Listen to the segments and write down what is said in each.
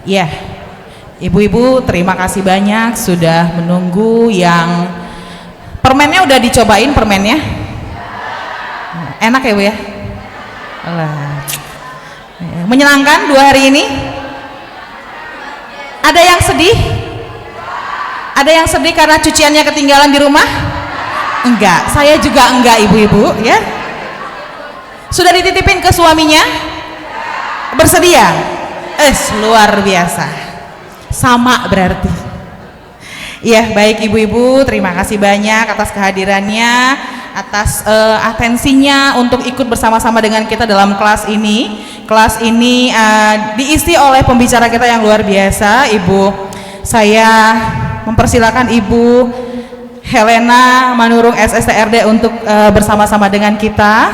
Ya, ibu-ibu terima kasih banyak sudah menunggu. Yang permennya udah dicobain permennya? Enak ya Bu ya? Alah. Menyenangkan 2 hari ini? Ada yang sedih? Ada yang sedih karena cuciannya ketinggalan di rumah? Enggak, saya juga enggak ibu-ibu ya. Sudah dititipin ke suaminya? Bersedia? Luar biasa. Sama berarti. Iya, baik ibu-ibu, terima kasih banyak atas kehadirannya, atas atensinya untuk ikut bersama-sama dengan kita dalam kelas ini. Kelas ini diisi oleh pembicara kita yang luar biasa. Saya mempersilakan Ibu Helena Manurung SSTRD untuk bersama-sama dengan kita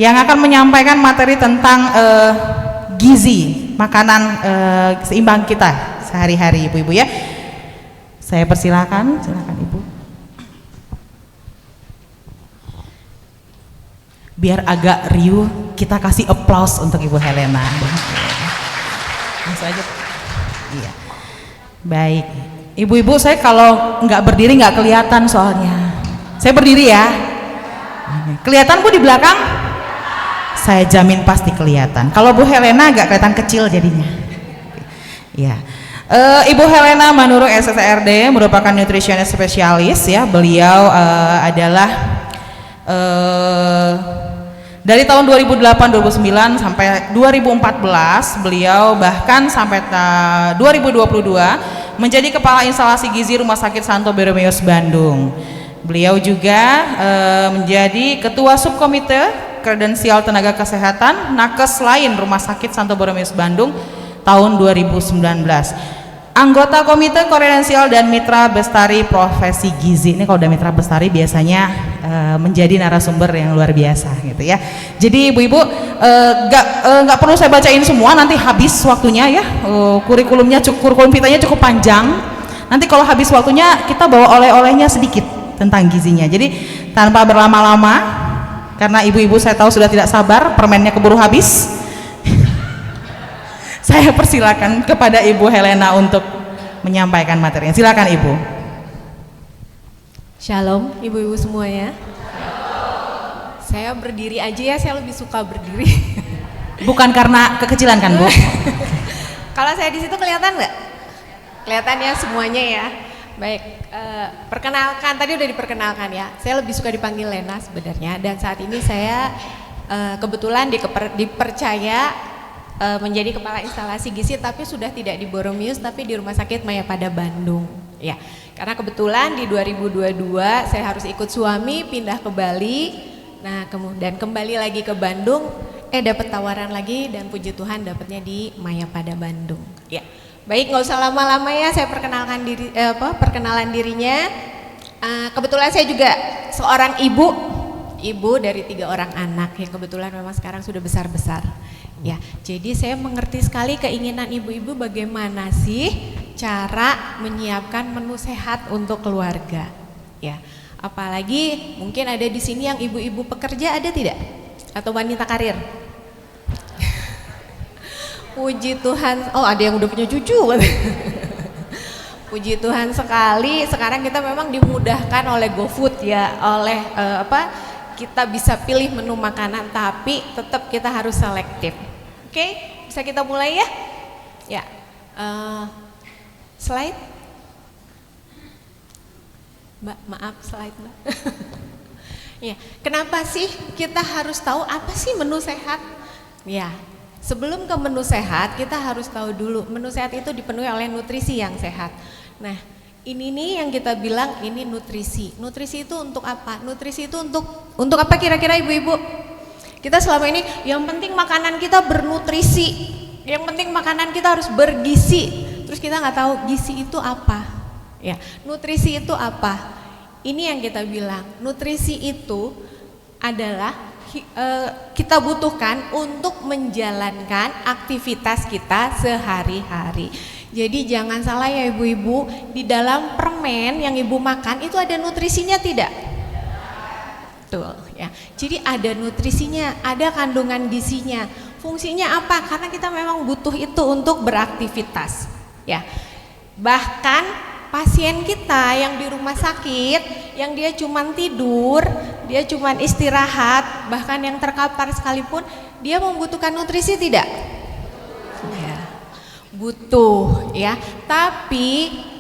yang akan menyampaikan materi tentang gizi makanan seimbang kita sehari-hari ibu-ibu ya. Saya persilakan, silakan Ibu. Biar agak riuh, kita kasih applause untuk Ibu Helena. Langsung aja. Iya. Baik. Ibu-ibu, saya kalau nggak berdiri nggak kelihatan soalnya. Saya berdiri ya. Kelihatan Bu di belakang? Saya jamin pasti kelihatan. Kalau Bu Helena agak kelihatan kecil jadinya. Ya. Ibu Helena Manurung SSRD merupakan nutritionist spesialis ya. Beliau adalah dari tahun 2008-2009 sampai 2014 beliau bahkan sampai 2022 menjadi Kepala Instalasi Gizi Rumah Sakit Santo Borromeus Bandung. Beliau juga menjadi Ketua Subkomite Kredensial Tenaga Kesehatan Nakes lain Rumah Sakit Santo Borromeus Bandung tahun 2019. Anggota Komite Kredensial dan Mitra Bestari Profesi Gizi. Ini kalau udah Mitra Bestari biasanya menjadi narasumber yang luar biasa gitu ya. Jadi ibu-ibu nggak perlu saya bacain semua, nanti habis waktunya ya. Kurikulum vitanya cukup panjang. Nanti kalau habis waktunya kita bawa oleh-olehnya sedikit tentang gizinya. Jadi tanpa berlama-lama, karena ibu-ibu saya tahu sudah tidak sabar, permennya keburu habis. Saya persilakan kepada Ibu Helena untuk menyampaikan materinya. Silakan Ibu. Shalom ibu-ibu semuanya. Saya berdiri aja ya, saya lebih suka berdiri. Bukan karena kekecilan kan Bu? Kalau saya di situ kelihatan nggak? Kelihatan ya semuanya ya. Baik, perkenalkan, tadi udah diperkenalkan ya. Saya lebih suka dipanggil Lena sebenarnya. Dan saat ini saya kebetulan dipercaya menjadi Kepala Instalasi Gizi, tapi sudah tidak di Borromeus tapi di Rumah Sakit Mayapada Bandung ya. Karena kebetulan di 2022 saya harus ikut suami pindah ke Bali. Nah kemudian kembali lagi ke Bandung, dapat tawaran lagi dan puji Tuhan dapatnya di Mayapada Bandung ya. Baik, nggak usah lama-lama ya, saya perkenalkan perkenalan dirinya. Kebetulan saya juga seorang ibu dari 3 orang anak yang kebetulan memang sekarang sudah besar-besar. Ya, jadi saya mengerti sekali keinginan ibu-ibu bagaimana sih cara menyiapkan menu sehat untuk keluarga. Ya, apalagi mungkin ada di sini yang ibu-ibu pekerja, ada tidak? Atau wanita karir? Puji Tuhan, oh ada yang udah punya cucu. Puji Tuhan sekali, sekarang kita memang dimudahkan oleh GoFood ya, oleh kita bisa pilih menu makanan, tapi tetap kita harus selektif. Oke, bisa kita mulai ya? Ya, slide. Mbak, maaf slide Mbak. Ya, kenapa sih kita harus tahu apa sih menu sehat? Ya, sebelum ke menu sehat kita harus tahu dulu menu sehat itu dipenuhi oleh nutrisi yang sehat. Nah, ini nih yang kita bilang ini nutrisi. Nutrisi itu untuk apa? Nutrisi itu untuk apa kira-kira ibu-ibu? Kita selama ini yang penting makanan kita bernutrisi, yang penting makanan kita harus bergizi. Terus kita nggak tahu gizi itu apa, ya. Nutrisi itu apa? Ini yang kita bilang. Nutrisi itu adalah kita butuhkan untuk menjalankan aktivitas kita sehari-hari. Jadi jangan salah ya ibu-ibu, di dalam permen yang ibu makan itu ada nutrisinya tidak? Betul ya. Jadi ada nutrisinya, ada kandungan gizinya. Fungsinya apa? Karena kita memang butuh itu untuk beraktivitas. Ya, bahkan pasien kita yang di rumah sakit, yang dia cuman tidur, dia cuman istirahat, bahkan yang terkapar sekalipun, dia membutuhkan nutrisi tidak? Ya, butuh ya. Tapi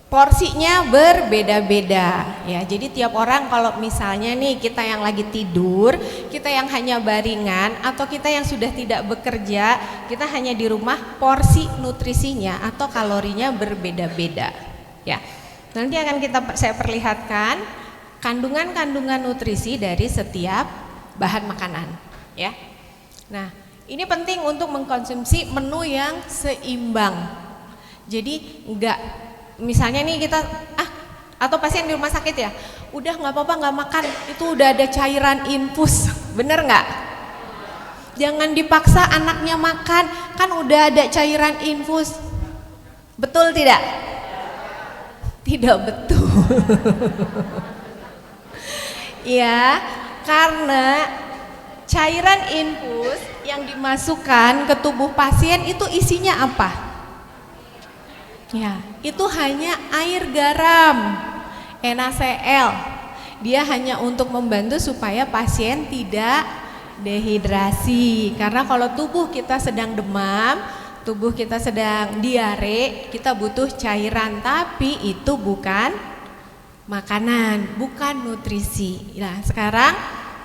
porsinya berbeda-beda ya. Jadi tiap orang, kalau misalnya nih kita yang lagi tidur, kita yang hanya baringan, atau kita yang sudah tidak bekerja, kita hanya di rumah, porsi nutrisinya atau kalorinya berbeda-beda ya. Nanti akan saya perlihatkan kandungan-kandungan nutrisi dari setiap bahan makanan ya. Nah, ini penting untuk mengkonsumsi menu yang seimbang. Jadi enggak, misalnya nih kita atau pasien di rumah sakit ya, udah nggak apa-apa nggak makan, itu udah ada cairan infus, bener nggak? Jangan dipaksa anaknya makan, kan udah ada cairan infus, betul tidak? Tidak betul. Ya, karena cairan infus yang dimasukkan ke tubuh pasien itu isinya apa? Ya, itu hanya air garam, NaCl. Dia hanya untuk membantu supaya pasien tidak dehidrasi. Karena kalau tubuh kita sedang demam, tubuh kita sedang diare, kita butuh cairan, tapi itu bukan makanan, bukan nutrisi. Nah, sekarang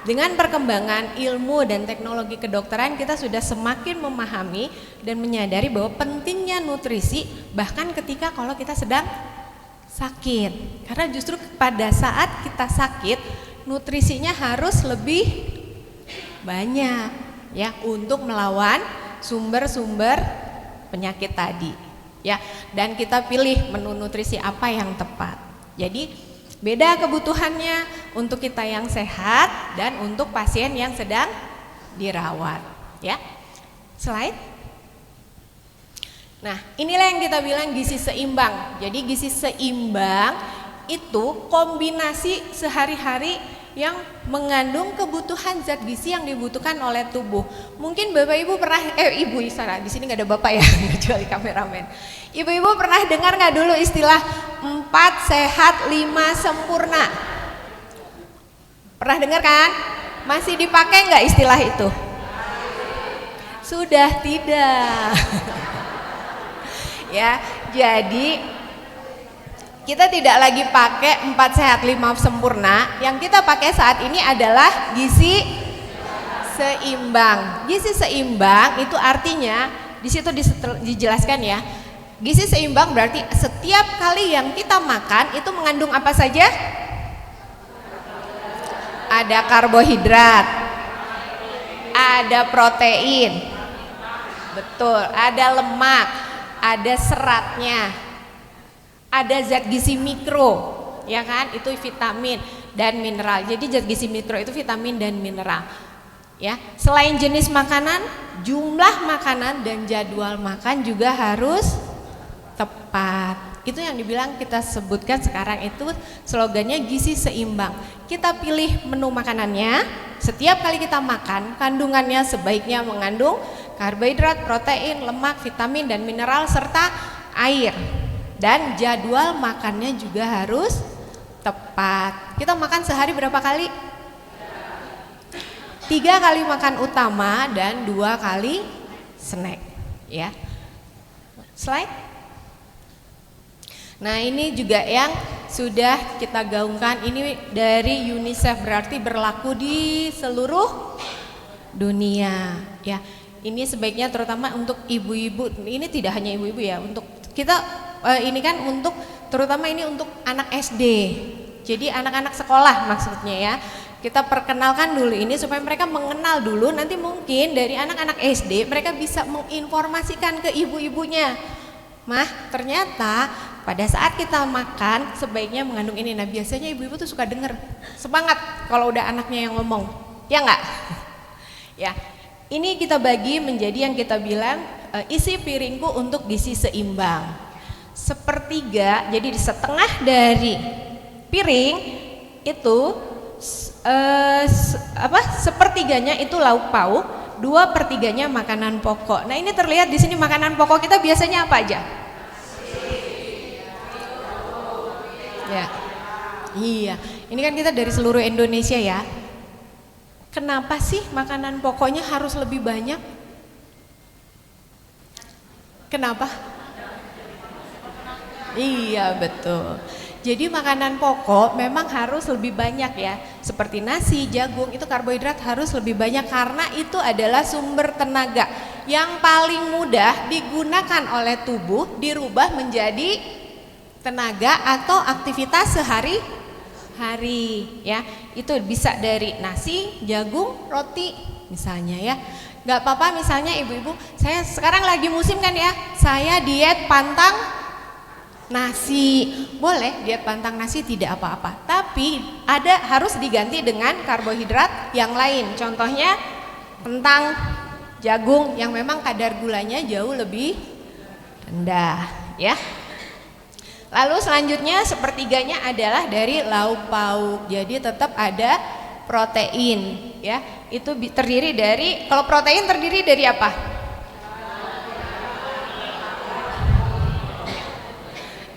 dengan perkembangan ilmu dan teknologi kedokteran, kita sudah semakin memahami dan menyadari bahwa pentingnya nutrisi bahkan ketika kalau kita sedang sakit. Karena justru pada saat kita sakit, nutrisinya harus lebih banyak ya untuk melawan sumber-sumber penyakit tadi ya. Dan kita pilih menu nutrisi apa yang tepat. Jadi beda kebutuhannya untuk kita yang sehat dan untuk pasien yang sedang dirawat ya. Slide. Nah, inilah yang kita bilang gizi seimbang. Jadi gizi seimbang itu kombinasi sehari-hari yang mengandung kebutuhan zat gizi yang dibutuhkan oleh tubuh. Mungkin Bapak Ibu pernah Ibu Sarah, di sini nggak ada Bapak ya, kecuali kameramen. Ibu-ibu pernah dengar nggak dulu istilah 4 sehat 5 sempurna? Pernah dengar kan? Masih dipakai nggak istilah itu? Sudah tidak. Ya, jadi kita tidak lagi pakai 4 sehat 5 sempurna. Yang kita pakai saat ini adalah gizi seimbang. Gizi seimbang itu artinya di situ dijelaskan ya. Gizi seimbang berarti setiap kali yang kita makan itu mengandung apa saja? Ada karbohidrat, ada protein, betul, ada lemak, ada seratnya, ada zat gizi mikro, ya kan? Itu vitamin dan mineral. Jadi zat gizi mikro itu vitamin dan mineral. Ya, selain jenis makanan, jumlah makanan dan jadwal makan juga harus tepat. Itu yang dibilang kita sebutkan sekarang itu slogannya gizi seimbang. Kita pilih menu makanannya, setiap kali kita makan kandungannya sebaiknya mengandung karbohidrat, protein, lemak, vitamin dan mineral serta air. Dan jadwal makannya juga harus tepat. Kita makan sehari berapa kali? 3 kali makan utama dan 2 kali snack ya. Slide. Nah, ini juga yang sudah kita gaungkan, ini dari UNICEF, berarti berlaku di seluruh dunia ya. Ini sebaiknya terutama untuk ibu-ibu, ini tidak hanya ibu-ibu ya, untuk kita ini kan untuk terutama ini untuk anak SD. Jadi anak-anak sekolah maksudnya ya. Kita perkenalkan dulu ini supaya mereka mengenal dulu, nanti mungkin dari anak-anak SD mereka bisa menginformasikan ke ibu-ibunya. Mah, ternyata pada saat kita makan sebaiknya mengandung ini. Nah, biasanya ibu-ibu tuh suka denger, semangat kalau udah anaknya yang ngomong, ya enggak? Ya, ini kita bagi menjadi yang kita bilang isi piringku untuk gizi seimbang. Sepertiga, jadi di setengah dari piring itu sepertiganya itu lauk pauk 2/3-nya makanan pokok. Nah, ini terlihat di sini makanan pokok kita biasanya apa aja? Ya. Iya, ini kan kita dari seluruh Indonesia ya. Kenapa sih makanan pokoknya harus lebih banyak? Kenapa? Iya, betul. Jadi makanan pokok memang harus lebih banyak ya. Seperti nasi, jagung, itu karbohidrat harus lebih banyak karena itu adalah sumber tenaga yang paling mudah digunakan oleh tubuh dirubah menjadi tenaga atau aktivitas sehari-hari ya. Itu bisa dari nasi, jagung, roti misalnya ya. Gak apa-apa misalnya ibu-ibu, saya sekarang lagi musim kan ya, saya diet pantang nasi. Boleh diet pantang nasi, tidak apa-apa. Tapi harus diganti dengan karbohidrat yang lain. Contohnya kentang, jagung yang memang kadar gulanya jauh lebih rendah ya. Lalu selanjutnya sepertiganya adalah dari lauk pauk. Jadi tetap ada protein ya. Itu terdiri dari, kalau protein terdiri dari apa?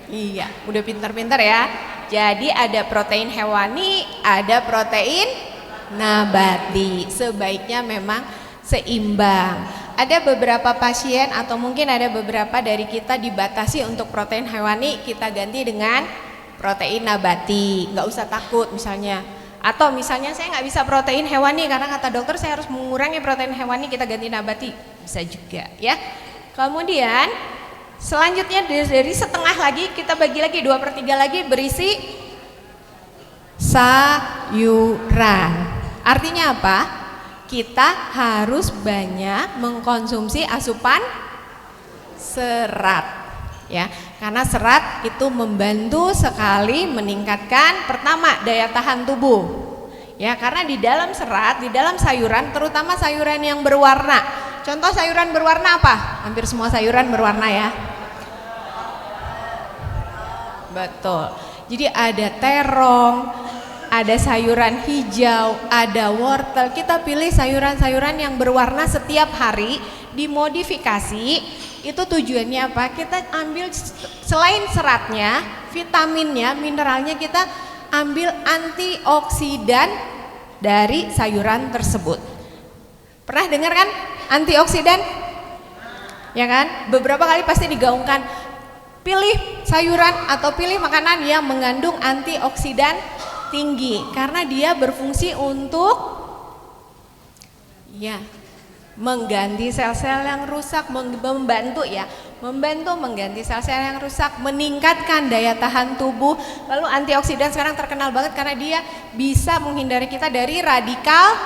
Iya, udah pintar-pintar ya. Jadi ada protein hewani, ada protein nabati. Sebaiknya memang seimbang. Ada beberapa pasien atau mungkin ada beberapa dari kita dibatasi untuk protein hewani, kita ganti dengan protein nabati. Nggak usah takut misalnya. Atau misalnya saya nggak bisa protein hewani karena kata dokter saya harus mengurangi protein hewani, kita ganti nabati. Bisa juga ya. Kemudian selanjutnya dari setengah lagi kita bagi lagi 2/3 lagi berisi sayuran. Artinya apa? Kita harus banyak mengkonsumsi asupan serat ya. Karena serat itu membantu sekali meningkatkan pertama daya tahan tubuh. Ya, karena di dalam serat, di dalam sayuran, terutama sayuran yang berwarna. Contoh sayuran berwarna apa? Hampir semua sayuran berwarna ya. Betul. Jadi ada terong, ada sayuran hijau, ada wortel. Kita pilih sayuran-sayuran yang berwarna setiap hari, dimodifikasi. Itu tujuannya apa? Kita ambil selain seratnya, vitaminnya, mineralnya, kita ambil antioksidan dari sayuran tersebut. Pernah dengar kan antioksidan? Ya kan? Beberapa kali pasti digaungkan. Pilih sayuran atau pilih makanan yang mengandung antioksidan tinggi karena dia berfungsi untuk ya mengganti sel-sel yang rusak, membantu mengganti sel-sel yang rusak, meningkatkan daya tahan tubuh. Lalu antioksidan sekarang terkenal banget karena dia bisa menghindari kita dari radikal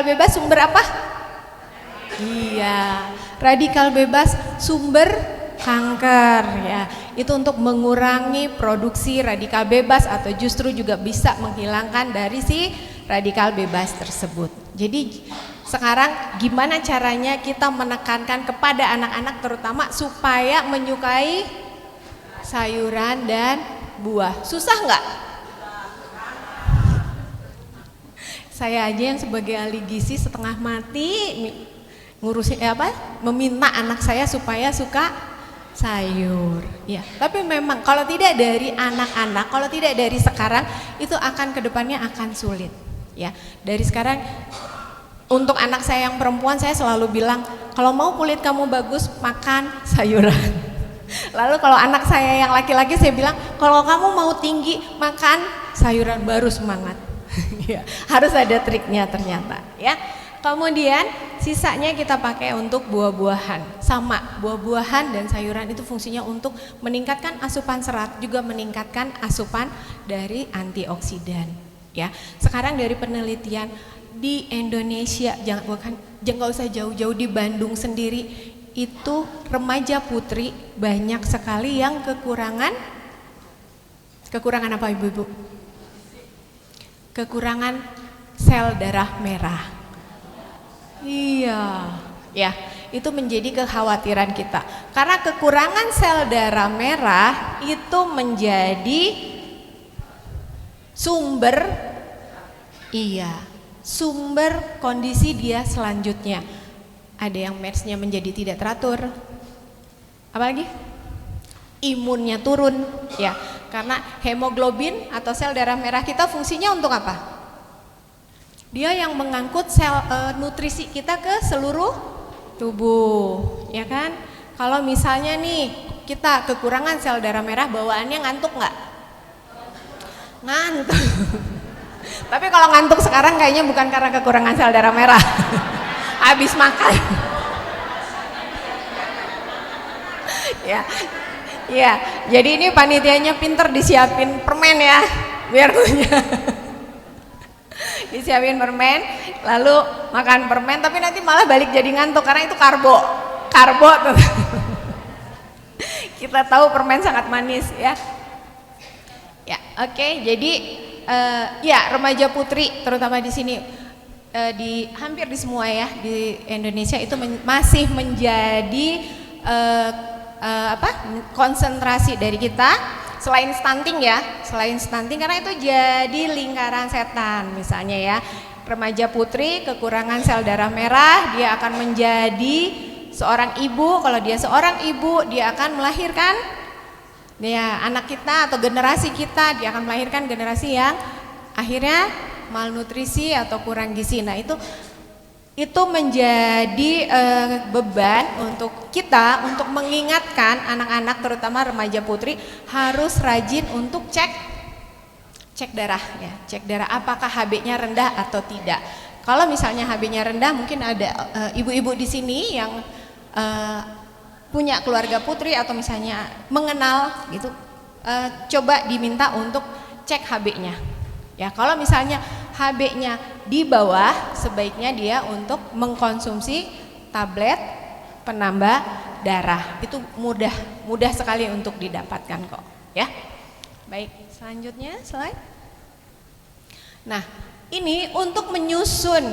bebas. Sumber apa? Iya, radikal bebas sumber kanker ya. Itu untuk mengurangi produksi radikal bebas atau justru juga bisa menghilangkan dari si radikal bebas tersebut. Jadi sekarang gimana caranya kita menekankan kepada anak-anak terutama supaya menyukai sayuran dan buah? Susah nggak? Saya aja yang sebagai ahli gizi setengah mati ngurusin meminta anak saya supaya suka sayur ya. Tapi memang kalau tidak dari anak-anak, kalau tidak dari sekarang, itu akan kedepannya akan sulit ya. Dari sekarang untuk anak saya yang perempuan saya selalu bilang, kalau mau kulit kamu bagus makan sayuran. Lalu kalau anak saya yang laki-laki saya bilang, kalau kamu mau tinggi makan sayuran baru semangat. Ya, harus ada triknya ternyata ya. Kemudian sisanya kita pakai untuk buah-buahan. Sama, buah-buahan dan sayuran itu fungsinya untuk meningkatkan asupan serat, juga meningkatkan asupan dari antioksidan. Ya, sekarang dari penelitian di Indonesia, jangan usah jauh-jauh, di Bandung sendiri itu remaja putri banyak sekali yang kekurangan apa ibu-ibu? Kekurangan sel darah merah. Iya, ya, itu menjadi kekhawatiran kita. Karena kekurangan sel darah merah itu menjadi sumber sumber kondisi dia selanjutnya. Ada yang matchnya menjadi tidak teratur. Apalagi? Imunnya turun, ya. Karena hemoglobin atau sel darah merah kita fungsinya untuk apa? Dia yang mengangkut sel nutrisi kita ke seluruh tubuh, ya kan? Kalau misalnya nih kita kekurangan sel darah merah, bawaannya ngantuk nggak? Ngantuk. Tapi kalau ngantuk sekarang kayaknya bukan karena kekurangan sel darah merah. Habis makan. Ya. Ya, jadi ini panitianya pinter disiapin permen ya, biar punya. Disiapin permen, lalu makan permen, tapi nanti malah balik jadi ngantuk karena itu karbo tuh. Kita tahu permen sangat manis ya. Ya, oke. Jadi ya remaja putri terutama di sini di hampir di semua ya di Indonesia itu masih menjadi konsentrasi dari kita selain stunting ya, selain stunting karena itu jadi lingkaran setan misalnya ya. Remaja putri kekurangan sel darah merah, dia akan menjadi seorang ibu. Kalau dia seorang ibu, dia akan melahirkan ya anak kita atau generasi kita, dia akan melahirkan generasi yang akhirnya malnutrisi atau kurang gizi. Nah, itu menjadi beban untuk kita untuk mengingatkan anak-anak terutama remaja putri harus rajin untuk cek darah ya, cek darah apakah HB-nya rendah atau tidak. Kalau misalnya HB-nya rendah, mungkin ada ibu-ibu di sini yang punya keluarga putri atau misalnya mengenal gitu, coba diminta untuk cek HB-nya. Ya, kalau misalnya HB-nya di bawah, sebaiknya dia untuk mengkonsumsi tablet penambah darah. Itu mudah sekali untuk didapatkan kok, ya. Baik, selanjutnya slide. Nah, ini untuk menyusun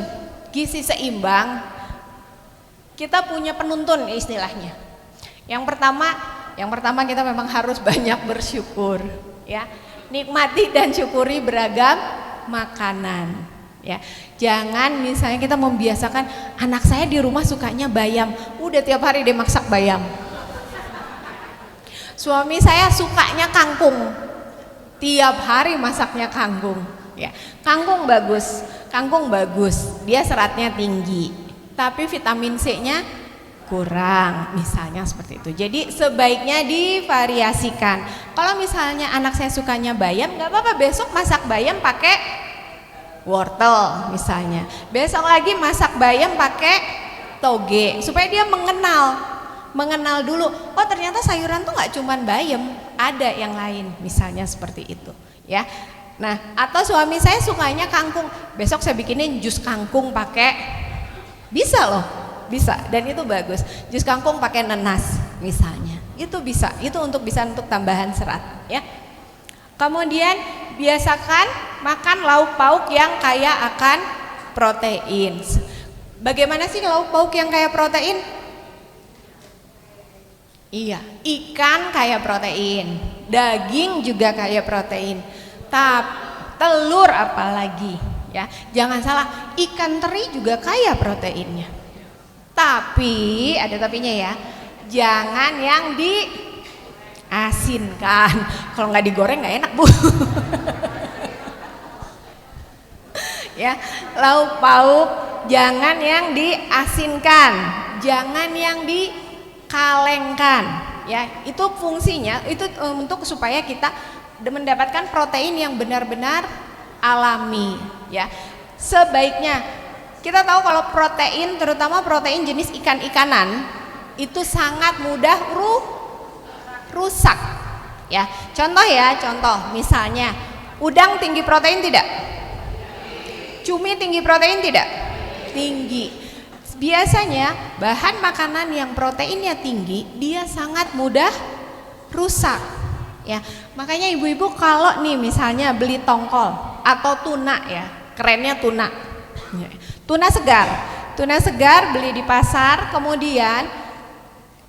gizi seimbang kita punya penuntun istilahnya. Yang pertama kita memang harus banyak bersyukur, ya. Nikmati dan syukuri beragam makanan ya. Jangan misalnya kita membiasakan anak saya di rumah sukanya bayam, udah tiap hari dia masak bayam. Suami saya sukanya kangkung, tiap hari masaknya kangkung ya. Kangkung bagus, dia seratnya tinggi, tapi vitamin C-nya kurang, misalnya seperti itu. Jadi sebaiknya divariasikan. Kalau misalnya anak saya sukanya bayam, nggak apa-apa, besok masak bayam pakai wortel misalnya. Besok lagi masak bayam pakai toge, supaya dia mengenal dulu. Oh, ternyata sayuran tuh nggak cuman bayam, ada yang lain, misalnya seperti itu, ya. Nah, atau suami saya sukanya kangkung, besok saya bikinin jus kangkung pakai, bisa loh. Bisa, dan itu bagus. Jus kangkung pakai nanas misalnya, itu bisa. Itu untuk tambahan serat ya. Kemudian biasakan makan lauk pauk yang kaya akan protein. Bagaimana sih lauk pauk yang kaya protein? Iya, ikan kaya protein, daging juga kaya protein, telur apalagi ya. Jangan salah, ikan teri juga kaya proteinnya. Tapi ada tapinya ya, jangan yang diasinkan. Kalau nggak digoreng nggak enak bu. Ya, lauk pauk jangan yang diasinkan, jangan yang dikalengkan. Ya, itu fungsinya itu untuk supaya kita mendapatkan protein yang benar-benar alami. Ya, sebaiknya. Kita tahu kalau protein, terutama protein jenis ikan-ikanan itu sangat mudah rusak ya. Contoh misalnya udang tinggi protein tidak? Cumi tinggi protein tidak? Tinggi. Biasanya bahan makanan yang proteinnya tinggi dia sangat mudah rusak ya. Makanya ibu-ibu kalau nih misalnya beli tongkol atau tuna ya, kerennya tuna. Tuna segar beli di pasar, kemudian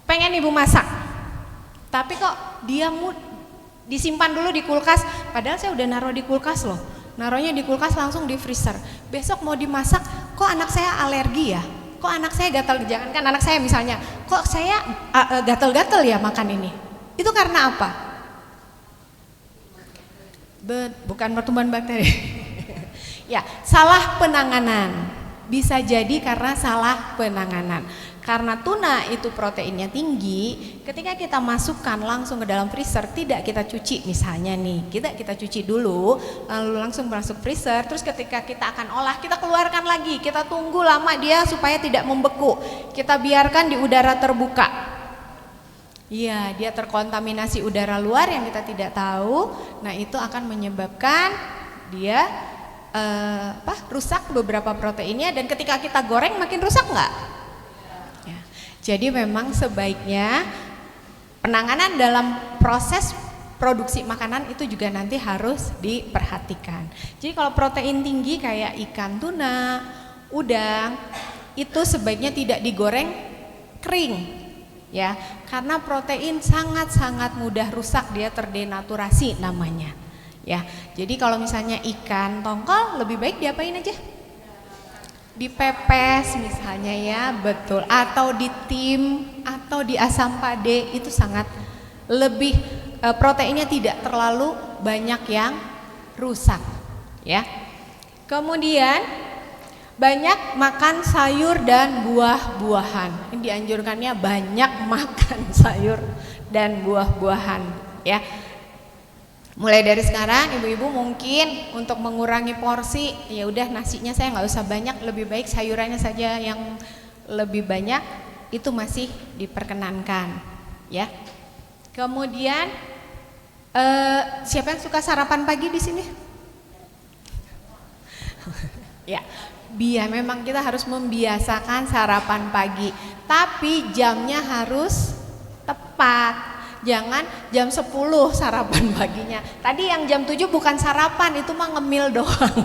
pengen ibu masak, tapi kok dia disimpan dulu di kulkas, padahal saya udah naruh di kulkas loh. naruhnya di kulkas langsung di freezer. Besok mau dimasak, kok anak saya alergi ya? Kok anak saya gatal? Jangankan anak saya misalnya, kok saya gatal-gatal ya makan ini? Itu karena apa? Bukan pertumbuhan bakteri. Ya, salah penanganan. Bisa jadi karena salah penanganan. Karena tuna itu proteinnya tinggi, ketika kita masukkan langsung ke dalam freezer, tidak kita cuci misalnya nih, kita cuci dulu, lalu langsung masuk freezer, terus ketika kita akan olah, kita keluarkan lagi, kita tunggu lama dia supaya tidak membeku, kita biarkan di udara terbuka. Iya, dia terkontaminasi udara luar yang kita tidak tahu, nah itu akan menyebabkan dia rusak beberapa proteinnya, dan ketika kita goreng makin rusak nggak? Ya. Jadi memang sebaiknya penanganan dalam proses produksi makanan itu juga nanti harus diperhatikan. Jadi kalau protein tinggi kayak ikan tuna, udang, itu sebaiknya tidak digoreng kering, ya, karena protein sangat-sangat mudah rusak, dia terdenaturasi namanya. Ya, jadi kalau misalnya ikan tongkol lebih baik diapain aja? Dipepes misalnya ya, betul. Atau ditim, atau di asam pade, itu sangat lebih proteinnya tidak terlalu banyak yang rusak. Ya. Kemudian banyak makan sayur dan buah-buahan. Ini dianjurkannya banyak makan sayur dan buah-buahan. Ya. Mulai dari sekarang ibu-ibu mungkin untuk mengurangi porsi, ya udah nasinya saya nggak usah banyak, lebih baik sayurannya saja yang lebih banyak, itu masih diperkenankan, ya. Kemudian siapa yang suka sarapan pagi di sini? Ya, memang kita harus membiasakan sarapan pagi, tapi jamnya harus tepat. Jangan jam 10 sarapan paginya. Tadi yang jam 7 bukan sarapan, itu mah ngemil doang.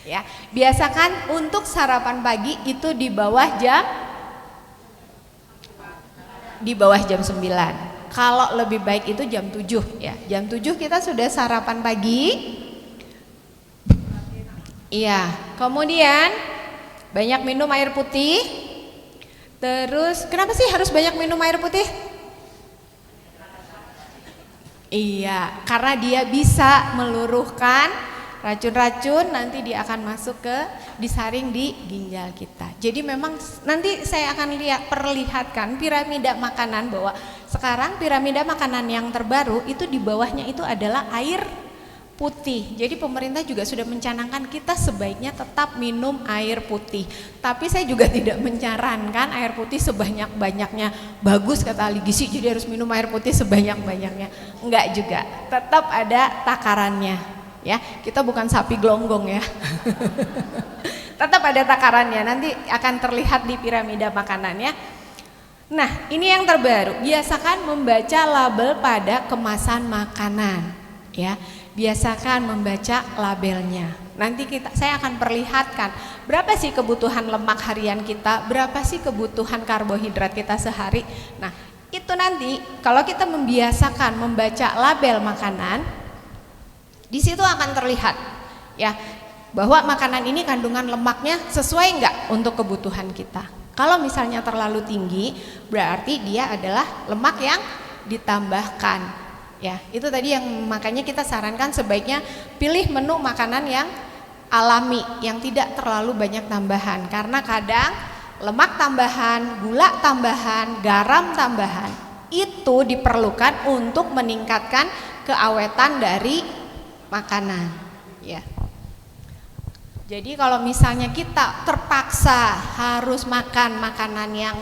Ya, biasakan untuk sarapan pagi itu di bawah jam 9. Kalau lebih baik itu jam 7 ya. Jam 7 kita sudah sarapan pagi. Iya, kemudian banyak minum air putih. Terus kenapa sih harus banyak minum air putih? Iya, karena dia bisa meluruhkan racun-racun, nanti dia akan masuk ke disaring di ginjal kita. Jadi memang nanti saya akan perlihatkan piramida makanan, bahwa sekarang piramida makanan yang terbaru itu di bawahnya itu adalah air putih. Jadi pemerintah juga sudah mencanangkan kita sebaiknya tetap minum air putih. Tapi saya juga tidak menyarankan air putih sebanyak-banyaknya. Bagus kata ahli gizi, jadi harus minum air putih sebanyak-banyaknya. Enggak juga. Tetap ada takarannya. Ya, kita bukan sapi gelonggong ya. Tetap ada takarannya. Nanti akan terlihat di piramida makanannya. Nah, ini yang terbaru. Biasakan membaca label pada kemasan makanan. Ya. Biasakan membaca labelnya. Nanti saya akan perlihatkan berapa sih kebutuhan lemak harian kita, berapa sih kebutuhan karbohidrat kita sehari. Nah, itu nanti kalau kita membiasakan membaca label makanan, di situ akan terlihat ya bahwa makanan ini kandungan lemaknya sesuai enggak untuk kebutuhan kita. Kalau misalnya terlalu tinggi, berarti dia adalah lemak yang ditambahkan. Ya, itu tadi yang makanya kita sarankan sebaiknya pilih menu makanan yang alami, yang tidak terlalu banyak tambahan. Karena kadang lemak tambahan, gula tambahan, garam tambahan itu diperlukan untuk meningkatkan keawetan dari makanan. Ya. Jadi kalau misalnya kita terpaksa harus makan makanan yang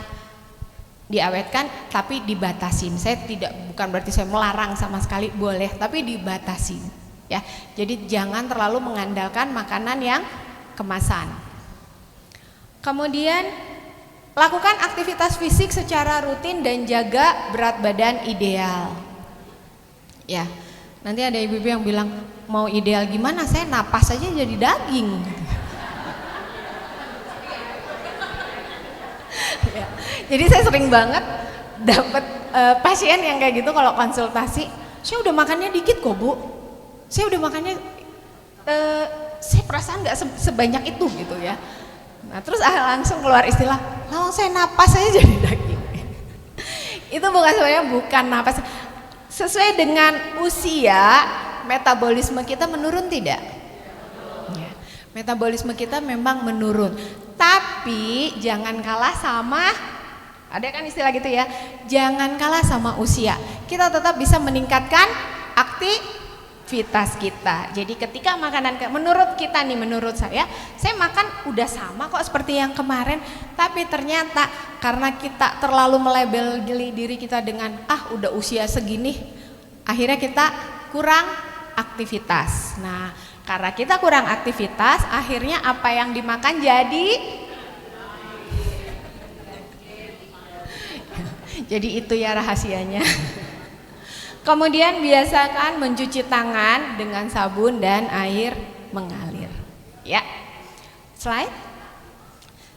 diawetkan tapi dibatasin. Saya bukan berarti saya melarang sama sekali, boleh, tapi dibatasin ya. Jadi jangan terlalu mengandalkan makanan yang kemasan. Kemudian lakukan aktivitas fisik secara rutin dan jaga berat badan ideal. Ya. Nanti ada ibu-ibu yang bilang, mau ideal gimana? Saya napas aja jadi daging. Ya. Jadi saya sering banget dapat pasien yang kayak gitu kalau konsultasi, saya udah makannya dikit kok Bu, saya udah makannya saya perasaan nggak sebanyak itu gitu ya. Nah terus langsung keluar istilah, lawang saya napas saya jadi daging. Itu bukan napas. Sesuai dengan usia, metabolisme kita menurun tidak? Ya, metabolisme kita memang menurun. Tapi jangan kalah sama, ada kan istilah gitu ya, jangan kalah sama usia. Kita tetap bisa meningkatkan aktivitas kita. Jadi ketika makanan, menurut kita nih, menurut saya makan udah sama kok seperti yang kemarin, tapi ternyata karena kita terlalu melabeli diri kita dengan udah usia segini, akhirnya kita kurang aktivitas. Nah, karena kita kurang aktivitas, akhirnya apa yang dimakan jadi itu ya rahasianya. Kemudian biasakan mencuci tangan dengan sabun dan air mengalir. Ya. Slide.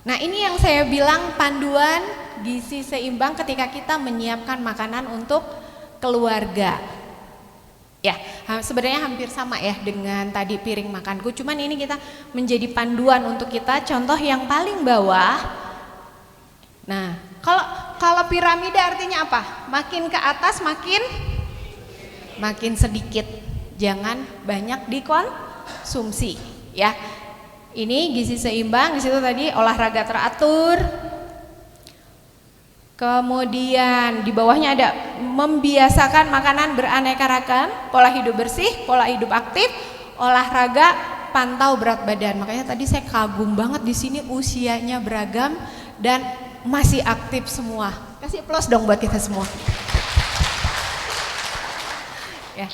Nah, ini yang saya bilang panduan gizi seimbang ketika kita menyiapkan makanan untuk keluarga. Ya, sebenarnya hampir sama ya dengan tadi piring makanku, cuman ini kita menjadi panduan untuk kita. Contoh yang paling bawah. Nah, kalau piramida artinya apa? Makin ke atas makin sedikit. Jangan banyak dikonsumsi, ya. Ini gizi seimbang, di situ tadi olahraga teratur. Kemudian di bawahnya ada membiasakan makanan beraneka ragam, pola hidup bersih, pola hidup aktif, olahraga, pantau berat badan. Makanya tadi saya kagum banget di sini usianya beragam dan masih aktif semua. Kasih aplaus dong buat kita semua. Ya.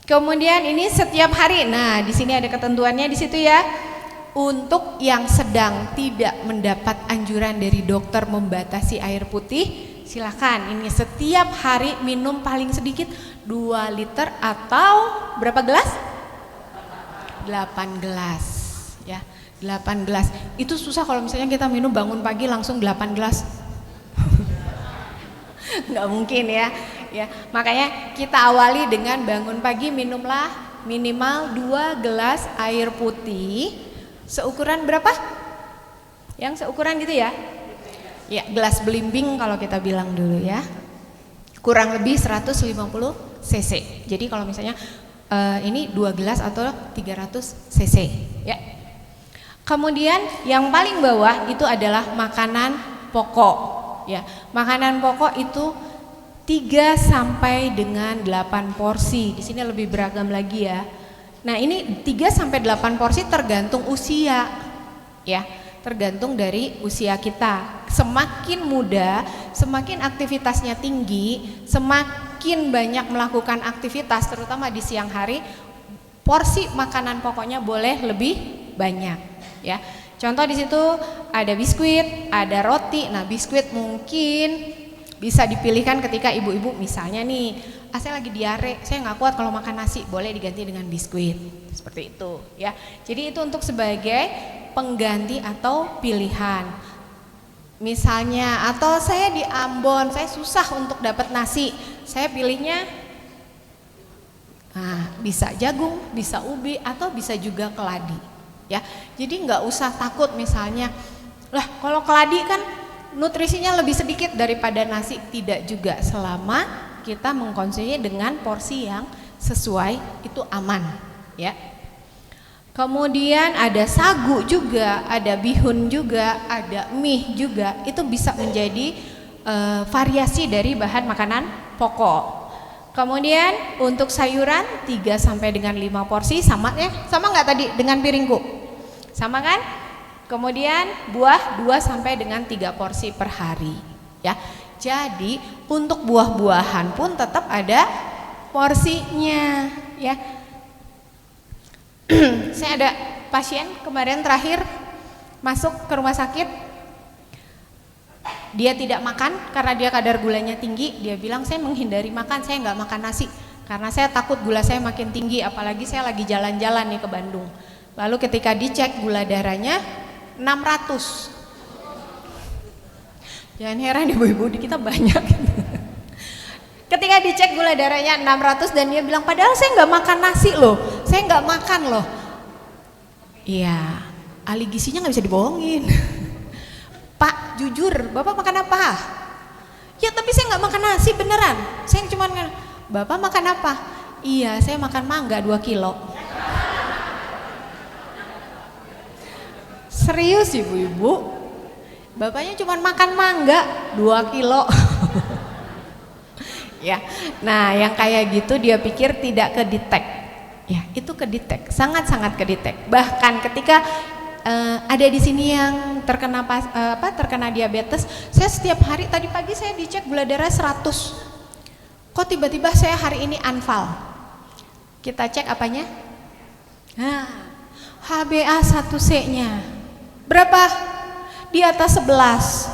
Kemudian ini setiap hari. Nah, di sini ada ketentuannya di situ ya. Untuk yang sedang tidak mendapat anjuran dari dokter membatasi air putih, silakan ini setiap hari minum paling sedikit 2 liter atau berapa gelas? 8 gelas ya, 8 gelas. Itu susah kalau misalnya kita minum bangun pagi langsung 8 gelas. Nggak mungkin ya. Ya, makanya kita awali dengan bangun pagi minumlah minimal 2 gelas air putih. Seukuran berapa? Yang seukuran gitu ya? Ya, gelas belimbing kalau kita bilang dulu ya. Kurang lebih 150 cc. Jadi kalau misalnya ini 2 gelas atau 300 cc ya. Kemudian yang paling bawah itu adalah makanan pokok ya. Makanan pokok itu 3 sampai dengan 8 porsi. Di sini lebih beragam lagi ya. Nah, ini 3 sampai 8 porsi tergantung usia. Ya, tergantung dari usia kita. Semakin muda, semakin aktivitasnya tinggi, semakin banyak melakukan aktivitas terutama di siang hari, porsi makanan pokoknya boleh lebih banyak, ya. Contoh di situ ada biskuit, ada roti. Nah, biskuit mungkin bisa dipilihkan ketika ibu-ibu misalnya nih, saya lagi diare, saya nggak kuat kalau makan nasi, boleh diganti dengan biskuit, seperti itu ya. Jadi itu untuk sebagai pengganti atau pilihan. Misalnya, atau saya di Ambon, saya susah untuk dapat nasi, saya pilihnya, bisa jagung, bisa ubi, atau bisa juga keladi, ya. Jadi nggak usah takut misalnya, lah kalau keladi kan nutrisinya lebih sedikit daripada nasi, tidak juga, selama kita mengkonsumsi dengan porsi yang sesuai itu aman ya. Kemudian ada sagu juga, ada bihun juga, ada mie juga, itu bisa menjadi variasi dari bahan makanan pokok. Kemudian untuk sayuran 3 sampai dengan 5 porsi, sama ya, sama nggak tadi dengan piringku? Sama kan? Kemudian buah 2 sampai dengan 3 porsi per hari ya. Jadi untuk buah-buahan pun tetap ada porsinya ya. Saya ada pasien kemarin terakhir masuk ke rumah sakit, dia tidak makan karena dia kadar gulanya tinggi. Dia bilang, saya menghindari makan, saya nggak makan nasi karena saya takut gula saya makin tinggi, apalagi saya lagi jalan-jalan nih ke Bandung. Lalu ketika dicek gula darahnya 600. Jangan heran ibu-ibu, di kita banyak. Ketika dicek gula darahnya 600 dan dia bilang, padahal saya nggak makan nasi loh, saya nggak makan loh. Iya, ahli gizinya nggak bisa dibohongin. Pak, jujur, Bapak makan apa? Ya tapi saya nggak makan nasi beneran. Saya cuma Bapak makan apa? Iya, saya makan mangga 2 kilo. Serius ibu-ibu? Bapaknya cuma makan mangga 2 kilo. Ya, nah yang kayak gitu dia pikir tidak kedetek. Ya, itu kedetek, sangat-sangat kedetek. Bahkan ketika ada di sini yang terkena terkena diabetes, saya setiap hari, tadi pagi saya dicek gula darah 100. Kok tiba-tiba saya hari ini anfal? Kita cek apanya? Nah, HbA1c-nya berapa? Di atas 11.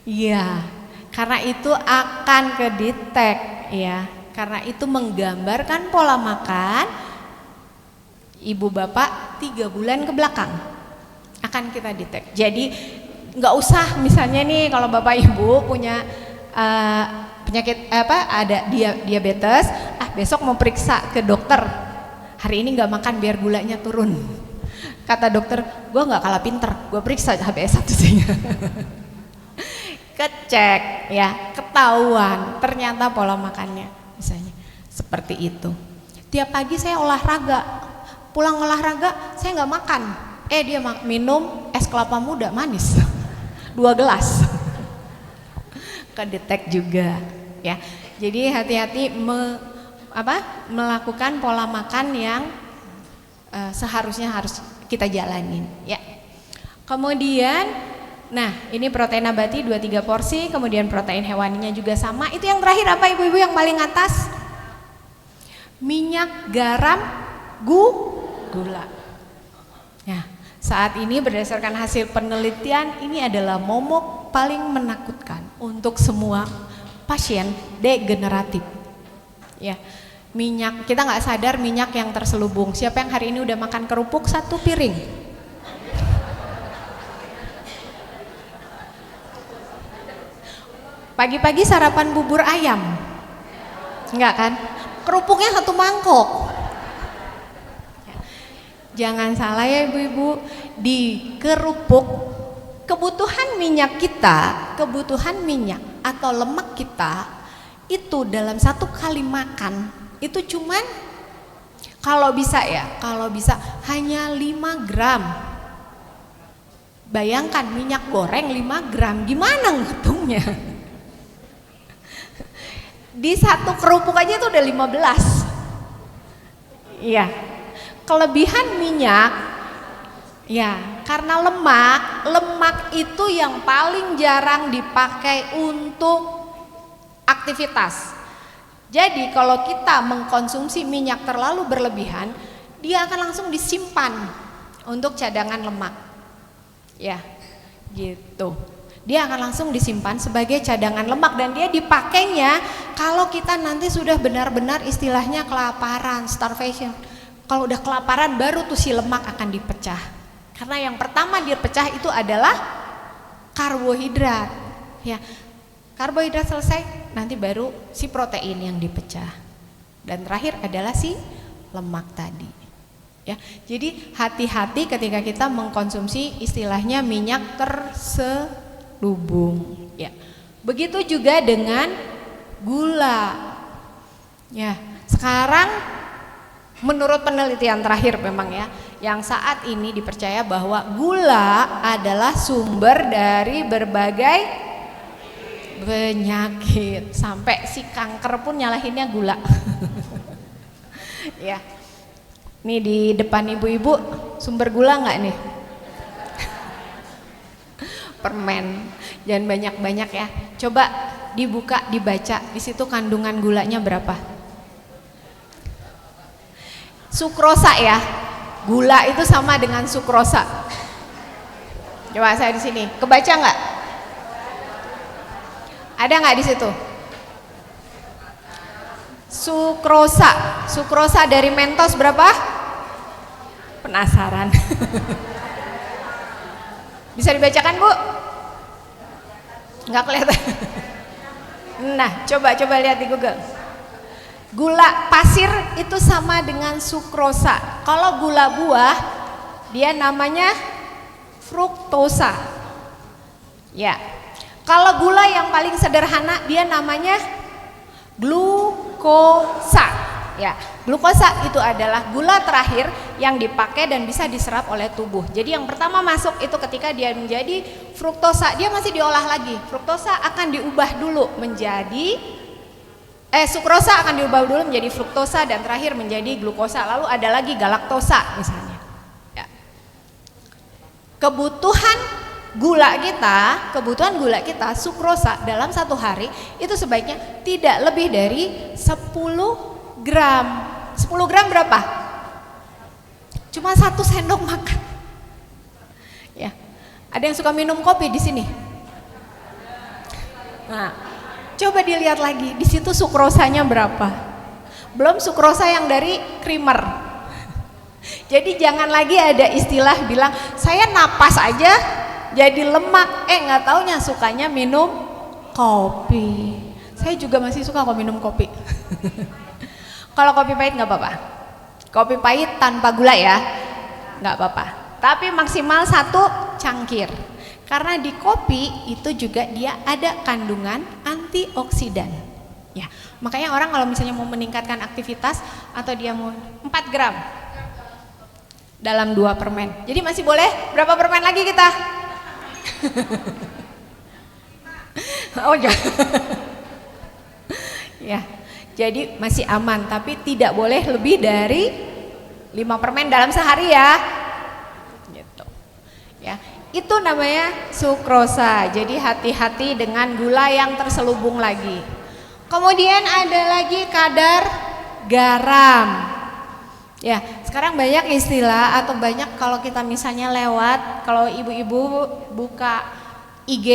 Iya, karena itu akan kedetek ya. Karena itu menggambarkan pola makan ibu bapak 3 bulan ke belakang akan kita detek. Jadi nggak usah misalnya nih kalau bapak ibu punya penyakit ada diabetes, besok mau periksa ke dokter, hari ini nggak makan biar gulanya turun. Kata dokter, gue nggak kalah pinter, gue periksa HbA1c-nya. Kecek ya, ketahuan ternyata pola makannya misalnya seperti itu. Tiap pagi saya olahraga, pulang olahraga saya nggak makan, dia minum es kelapa muda manis 2 gelas. Kedetek juga ya. Jadi hati-hati melakukan pola makan yang seharusnya harus kita jalanin ya. Kemudian nah ini protein nabati 2-3 porsi, kemudian protein hewaninya juga sama. Itu yang terakhir apa ibu-ibu yang paling atas? Minyak, garam, gula. Nah, saat ini berdasarkan hasil penelitian ini adalah momok paling menakutkan untuk semua pasien degeneratif. Ya, minyak, kita nggak sadar minyak yang terselubung. Siapa yang hari ini udah makan kerupuk 1 piring? Pagi-pagi sarapan bubur ayam? Enggak kan? Kerupuknya 1 mangkok. Jangan salah ya ibu-ibu, di kerupuk kebutuhan minyak kita, kebutuhan minyak atau lemak kita itu dalam 1 kali makan itu cuman kalau bisa hanya 5 gram. Bayangkan minyak goreng 5 gram, gimana ngitungnya? Di 1 kerupuk aja itu udah 15. Iya. Kelebihan minyak ya karena lemak itu yang paling jarang dipakai untuk aktivitas. Jadi kalau kita mengkonsumsi minyak terlalu berlebihan, dia akan langsung disimpan untuk cadangan lemak. Ya, gitu. Dia akan langsung disimpan sebagai cadangan lemak dan dia dipakainya kalau kita nanti sudah benar-benar istilahnya kelaparan, starvation. Kalau udah kelaparan baru tuh si lemak akan dipecah. Karena yang pertama dipecah itu adalah karbohidrat. Ya. Karbohidrat selesai, nanti baru si protein yang dipecah. Dan terakhir adalah si lemak tadi. Ya. Jadi hati-hati ketika kita mengkonsumsi istilahnya minyak terselubung. Ya. Begitu juga dengan gula. Ya. Sekarang menurut penelitian terakhir memang ya, yang saat ini dipercaya bahwa gula adalah sumber dari berbagai penyakit. Sampai si kanker pun nyalahinnya gula. Ya. Nih di depan ibu-ibu sumber gula nggak nih? Permen. Jangan banyak-banyak ya. Coba dibuka, dibaca. Di situ kandungan gulanya berapa? Sukrosa ya. Gula itu sama dengan sukrosa. Coba saya di sini. Kebaca nggak? Ada nggak di situ? Sukrosa. Sukrosa dari Mentos berapa? Penasaran. Bisa dibacakan Bu? Nggak kelihatan. Nah, coba lihat di Google. Gula pasir itu sama dengan sukrosa. Kalau gula buah dia namanya fruktosa. Ya. Kalau gula yang paling sederhana dia namanya glukosa. Ya, glukosa itu adalah gula terakhir yang dipakai dan bisa diserap oleh tubuh. Jadi yang pertama masuk itu ketika dia menjadi fruktosa, dia masih diolah lagi. Fruktosa akan diubah dulu menjadi sukrosa akan diubah dulu menjadi fruktosa dan terakhir menjadi glukosa. Lalu ada lagi galaktosa misalnya. Ya. Kebutuhan gula kita sukrosa dalam satu hari itu sebaiknya tidak lebih dari 10 gram. 10 gram berapa? Cuma 1 sendok makan. Ya. Ada yang suka minum kopi di sini? Nah, coba dilihat lagi, di situ sukrosanya berapa? Belum sukrosa yang dari creamer. Jadi jangan lagi ada istilah bilang saya napas aja jadi lemak, nggak taunya sukanya minum kopi. Saya juga masih suka kok minum kopi. Kalau kopi pahit nggak apa-apa. Kopi pahit tanpa gula ya, nggak apa-apa. Tapi maksimal 1 cangkir. Karena di kopi itu juga dia ada kandungan antioksidan. Ya, makanya orang kalau misalnya mau meningkatkan aktivitas atau dia mau 4 gram dalam 2 permen. Jadi masih boleh berapa permen lagi kita? Oh jangan. Ya, jadi masih aman, tapi tidak boleh lebih dari 5 permen dalam sehari ya. Gitu. Ya, itu namanya sukrosa. Jadi hati-hati dengan gula yang terselubung lagi. Kemudian ada lagi kadar garam. Ya, sekarang banyak istilah atau banyak kalau kita misalnya lewat, kalau ibu-ibu buka IG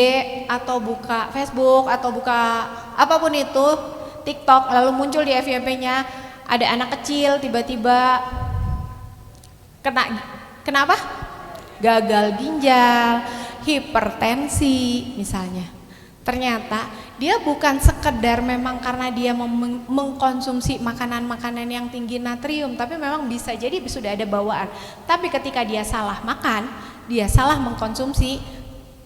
atau buka Facebook atau buka apapun itu, TikTok, lalu muncul di FYP-nya ada anak kecil tiba-tiba kenapa? Gagal ginjal, hipertensi misalnya. Ternyata dia bukan sekedar memang karena dia mengkonsumsi makanan-makanan yang tinggi natrium, tapi memang bisa jadi sudah ada bawaan. Tapi ketika dia salah makan, dia salah mengkonsumsi,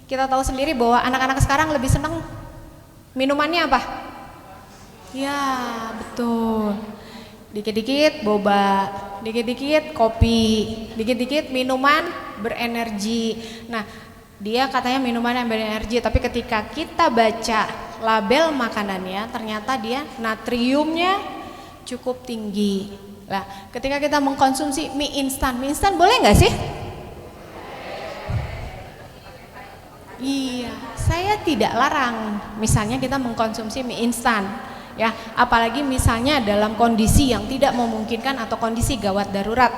kita tahu sendiri bahwa anak-anak sekarang lebih senang minumannya apa? Ya betul, dikit-dikit boba, dikit-dikit kopi, dikit-dikit minuman berenergi. Nah, dia katanya minuman yang berenergi, tapi ketika kita baca label makanannya, ternyata dia natriumnya cukup tinggi. Nah, ketika kita mengkonsumsi mie instan boleh nggak sih? Iya, saya tidak larang. Misalnya kita mengkonsumsi mie instan, ya, apalagi misalnya dalam kondisi yang tidak memungkinkan atau kondisi gawat darurat,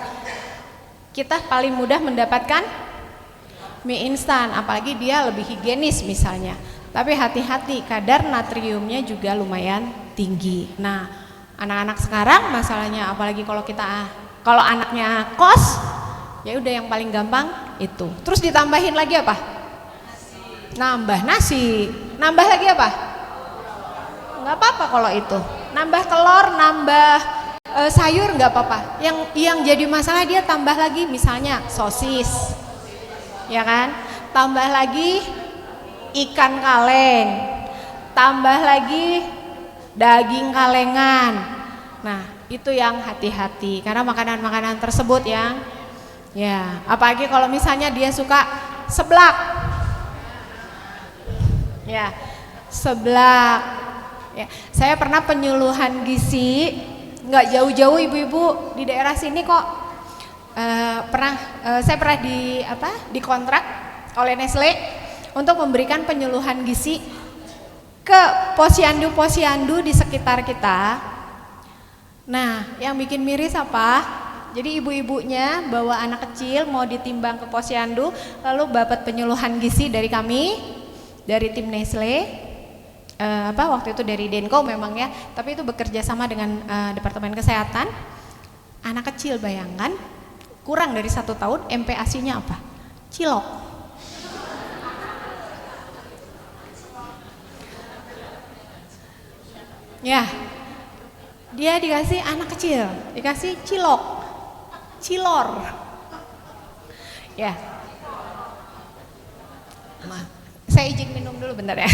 kita paling mudah mendapatkan mie instan, apalagi dia lebih higienis misalnya. Tapi hati-hati, kadar natriumnya juga lumayan tinggi. Nah, anak-anak sekarang masalahnya, apalagi kalau anaknya kos, ya udah yang paling gampang itu. Terus ditambahin lagi apa? Nambah nasi, nambah lagi apa? Nggak apa-apa kalau itu. Nambah telur, nambah sayur nggak apa-apa. Yang jadi masalah dia tambah lagi misalnya sosis. Ya kan, tambah lagi ikan kaleng, tambah lagi daging kalengan. Nah, itu yang hati-hati karena makanan-makanan tersebut yang ya, apalagi kalau misalnya dia suka seblak. Ya, seblak. Ya, saya pernah penyuluhan gizi, nggak jauh-jauh ibu-ibu di daerah sini kok. Saya pernah dikontrak oleh Nestle untuk memberikan penyuluhan gizi ke posyandu-posyandu di sekitar kita. Nah, yang bikin miris apa? Jadi ibu-ibunya bawa anak kecil mau ditimbang ke posyandu, lalu dapat penyuluhan gizi dari kami, dari tim Nestle. Waktu itu dari Denko memang ya, tapi itu bekerja sama dengan Departemen Kesehatan. Anak kecil, bayangkan kurang dari 1 tahun, MPASI-nya apa? Cilok. Ya, Dia dikasih anak kecil, dikasih cilor. Ya. Saya izin minum dulu bentar ya.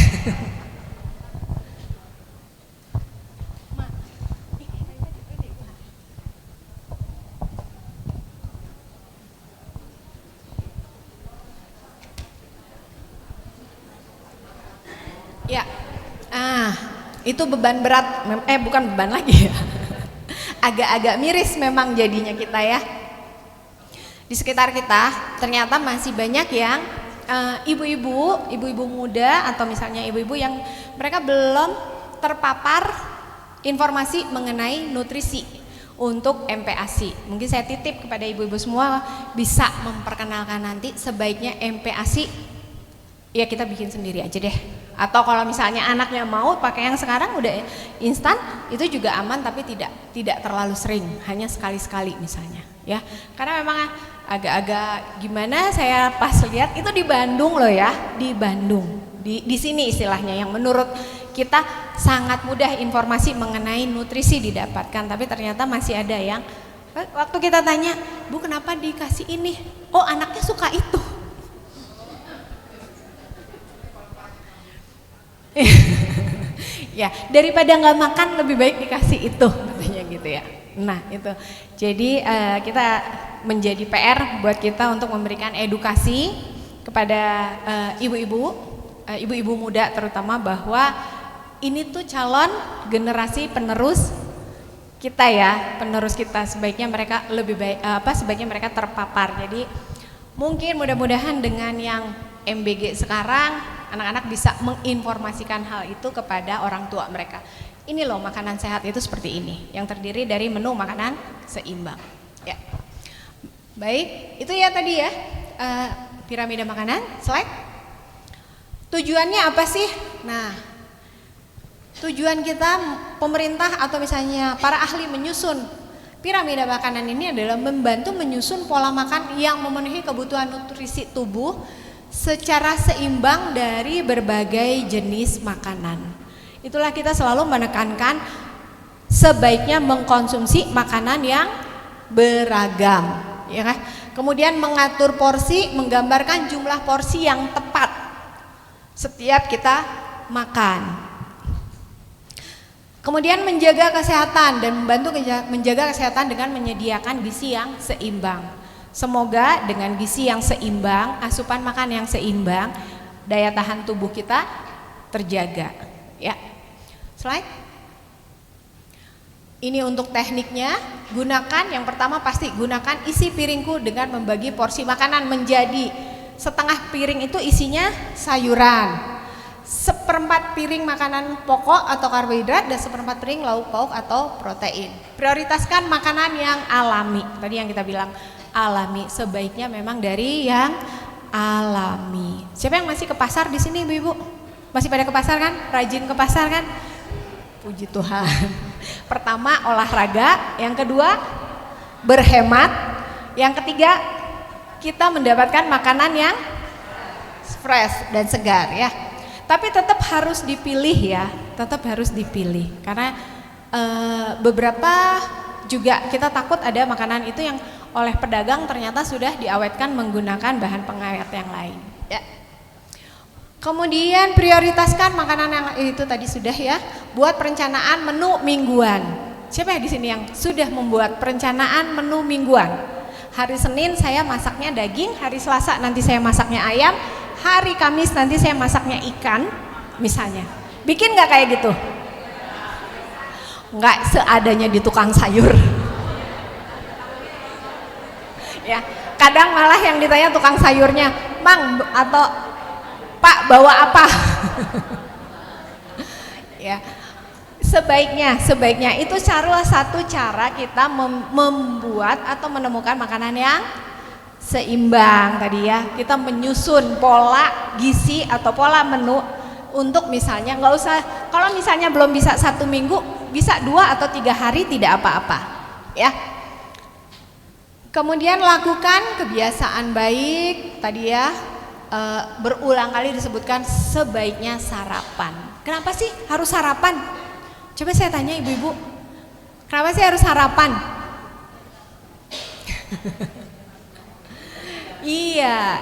Ya, itu beban berat, bukan beban lagi ya. Agak-agak miris memang jadinya kita ya. Di sekitar kita ternyata masih banyak yang ibu-ibu muda atau misalnya ibu-ibu yang mereka belum terpapar informasi mengenai nutrisi untuk MPASI. Mungkin saya titip kepada ibu-ibu semua bisa memperkenalkan nanti sebaiknya MPASI ya kita bikin sendiri aja deh. Atau kalau misalnya anaknya mau pakai yang sekarang udah instan, itu juga aman tapi tidak terlalu sering, hanya sekali-sekali misalnya ya. Karena memang agak-agak gimana saya pas lihat itu di Bandung loh ya, di Bandung. Di sini istilahnya yang menurut kita sangat mudah informasi mengenai nutrisi didapatkan, tapi ternyata masih ada yang waktu kita tanya, "Bu, kenapa dikasih ini?" "Oh, anaknya suka itu." Ya, daripada nggak makan lebih baik dikasih itu katanya gitu ya. Nah itu, jadi kita menjadi PR buat kita untuk memberikan edukasi kepada ibu-ibu muda terutama bahwa ini tuh calon generasi penerus kita ya, penerus kita sebaiknya mereka lebih baik sebaiknya mereka terpapar. Jadi mungkin mudah-mudahan dengan yang MBG sekarang anak-anak bisa menginformasikan hal itu kepada orang tua mereka. Ini loh makanan sehat itu seperti ini, yang terdiri dari menu makanan seimbang. Ya, baik, itu ya tadi ya piramida makanan. Slide. Tujuannya apa sih? Nah, tujuan kita pemerintah atau misalnya para ahli menyusun piramida makanan ini adalah membantu menyusun pola makan yang memenuhi kebutuhan nutrisi tubuh secara seimbang dari berbagai jenis makanan. Itulah kita selalu menekankan sebaiknya mengkonsumsi makanan yang beragam, ya kan? Kemudian mengatur porsi, menggambarkan jumlah porsi yang tepat setiap kita makan. Kemudian menjaga kesehatan dan membantu menjaga kesehatan dengan menyediakan gizi yang seimbang. Semoga dengan gizi yang seimbang, asupan makan yang seimbang, daya tahan tubuh kita terjaga. Ya, slide. Ini untuk tekniknya. Gunakan yang pertama pasti gunakan isi piringku dengan membagi porsi makanan menjadi setengah piring itu isinya sayuran, seperempat piring makanan pokok atau karbohidrat dan seperempat piring lauk pauk atau protein. Prioritaskan makanan yang alami. Tadi yang kita bilang alami, sebaiknya memang dari yang alami. Siapa yang masih ke pasar di sini ibu-ibu? Masih pada ke pasar kan? Rajin ke pasar kan? Puji Tuhan. Pertama olahraga, yang kedua berhemat, yang ketiga kita mendapatkan makanan yang fresh dan segar ya. Tapi tetap harus dipilih ya, tetap harus dipilih karena beberapa juga kita takut ada makanan itu yang oleh pedagang ternyata sudah diawetkan menggunakan bahan pengawet yang lain ya. Kemudian prioritaskan makanan yang itu tadi sudah ya. Buat perencanaan menu mingguan. Siapa ya di sini yang sudah membuat perencanaan menu mingguan? Hari Senin saya masaknya daging, hari Selasa nanti saya masaknya ayam, hari Kamis nanti saya masaknya ikan misalnya. Bikin nggak kayak gitu? Nggak seadanya di tukang sayur. Ya, kadang malah yang ditanya tukang sayurnya, "Mang atau Pak bawa apa?" Ya, sebaiknya itu salah satu cara kita membuat atau menemukan makanan yang seimbang tadi ya. Kita menyusun pola gizi atau pola menu untuk misalnya nggak usah, kalau misalnya belum bisa 1 minggu, bisa 2 atau 3 hari tidak apa-apa ya. Kemudian lakukan kebiasaan baik tadi ya, berulang kali disebutkan sebaiknya sarapan. Kenapa sih harus sarapan? Coba saya tanya ibu-ibu, Kenapa sih harus sarapan? Iya,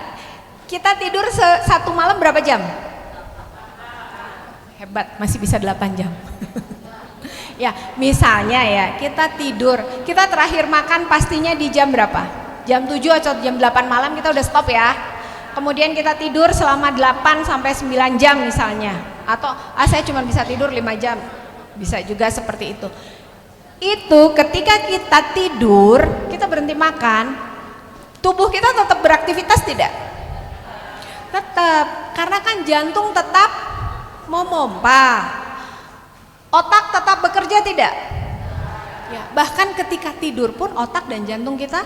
kita tidur satu malam berapa jam? Hebat, masih bisa 8 jam. Ya, misalnya ya, kita tidur, kita terakhir makan pastinya di jam berapa? Jam 7 atau jam 8 malam kita udah stop ya. Kemudian kita tidur selama 8 sampai 9 jam misalnya. Atau saya cuma bisa tidur 5 jam. Bisa juga seperti itu. Itu ketika kita tidur, kita berhenti makan, tubuh kita tetap beraktivitas tidak? Tetap, karena kan jantung tetap memompa. Otak tetap bekerja tidak? Ya, bahkan ketika tidur pun otak dan jantung kita,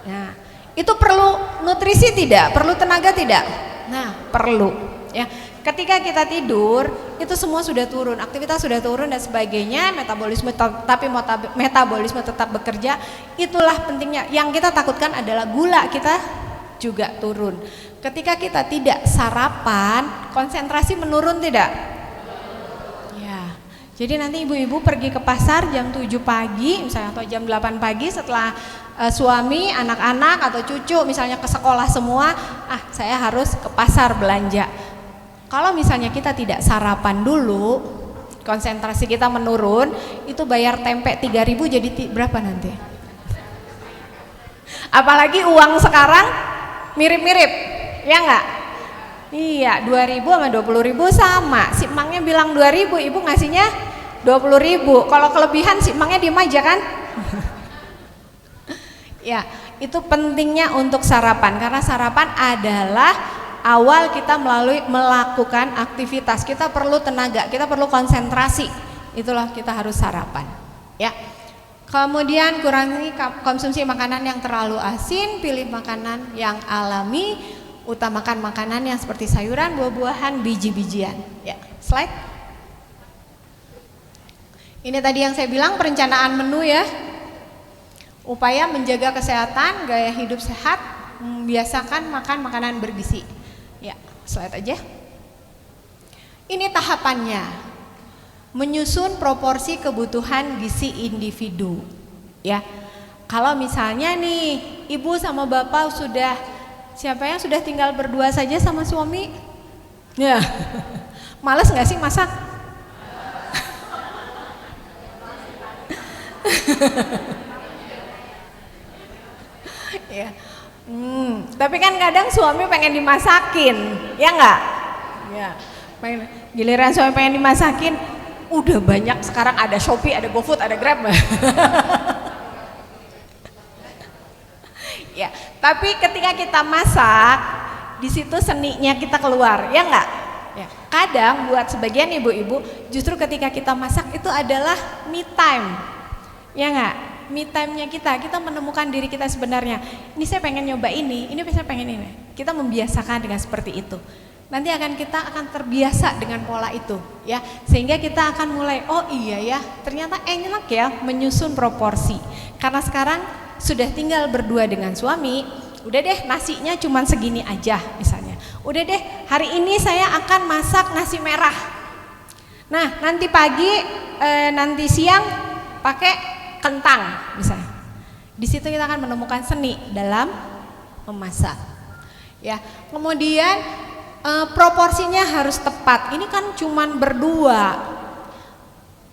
nah, itu perlu nutrisi tidak? Perlu tenaga tidak? Nah, perlu. Ya, ketika kita tidur itu semua sudah turun, aktivitas sudah turun dan sebagainya, metabolisme tapi metabolisme tetap bekerja. Itulah pentingnya. Yang kita takutkan adalah gula kita juga turun. Ketika kita tidak sarapan, konsentrasi menurun tidak? Jadi nanti ibu-ibu pergi ke pasar jam 7 pagi misalnya atau jam 8 pagi setelah suami, anak-anak atau cucu misalnya ke sekolah semua, saya harus ke pasar belanja. Kalau misalnya kita tidak sarapan dulu, konsentrasi kita menurun, itu bayar tempe 3.000 jadi berapa nanti? Apalagi uang sekarang mirip-mirip, ya enggak? Iya, 2.000 sama 20.000 sama. Si emangnya bilang 2.000, ibu ngasihnya 20.000. Kalau kelebihan si emangnya diem aja kan? Ya, itu pentingnya untuk sarapan karena sarapan adalah awal kita melakukan aktivitas. Kita perlu tenaga, kita perlu konsentrasi. Itulah kita harus sarapan. Ya. Kemudian kurangi konsumsi makanan yang terlalu asin, pilih makanan yang alami. Utamakan makanan yang seperti sayuran, buah-buahan, biji-bijian. Ya, slide. Ini tadi yang saya bilang perencanaan menu ya. Upaya menjaga kesehatan, gaya hidup sehat, membiasakan makan makanan bergizi. Ya, slide aja. Ini tahapannya. Menyusun proporsi kebutuhan gizi individu. Ya. Kalau misalnya nih, ibu sama bapak siapa yang sudah tinggal berdua saja sama suami? Ya, males nggak sih masak? Ya, tapi kan kadang suami pengen dimasakin, ya nggak? Ya, giliran suami pengen dimasakin, udah banyak sekarang ada Shopee, ada GoFood, ada Grab. Ya, tapi ketika kita masak, di situ seninya kita keluar, ya enggak? Ya, kadang buat sebagian ibu-ibu, justru ketika kita masak itu adalah me time, ya enggak? Me time-nya kita menemukan diri kita sebenarnya. Ini saya pengen nyoba ini saya pengen ini. Kita membiasakan dengan seperti itu. Nanti kita akan terbiasa dengan pola itu, ya. Sehingga kita akan mulai, oh iya ya, ternyata enak ya menyusun proporsi. Karena sekarang sudah tinggal berdua dengan suami, udah deh nasinya cuma segini aja misalnya. Udah deh hari ini saya akan masak nasi merah. Nah nanti pagi, nanti siang pakai kentang misalnya. Di situ kita akan menemukan seni dalam memasak. Ya, kemudian proporsinya harus tepat. Ini kan cuma berdua.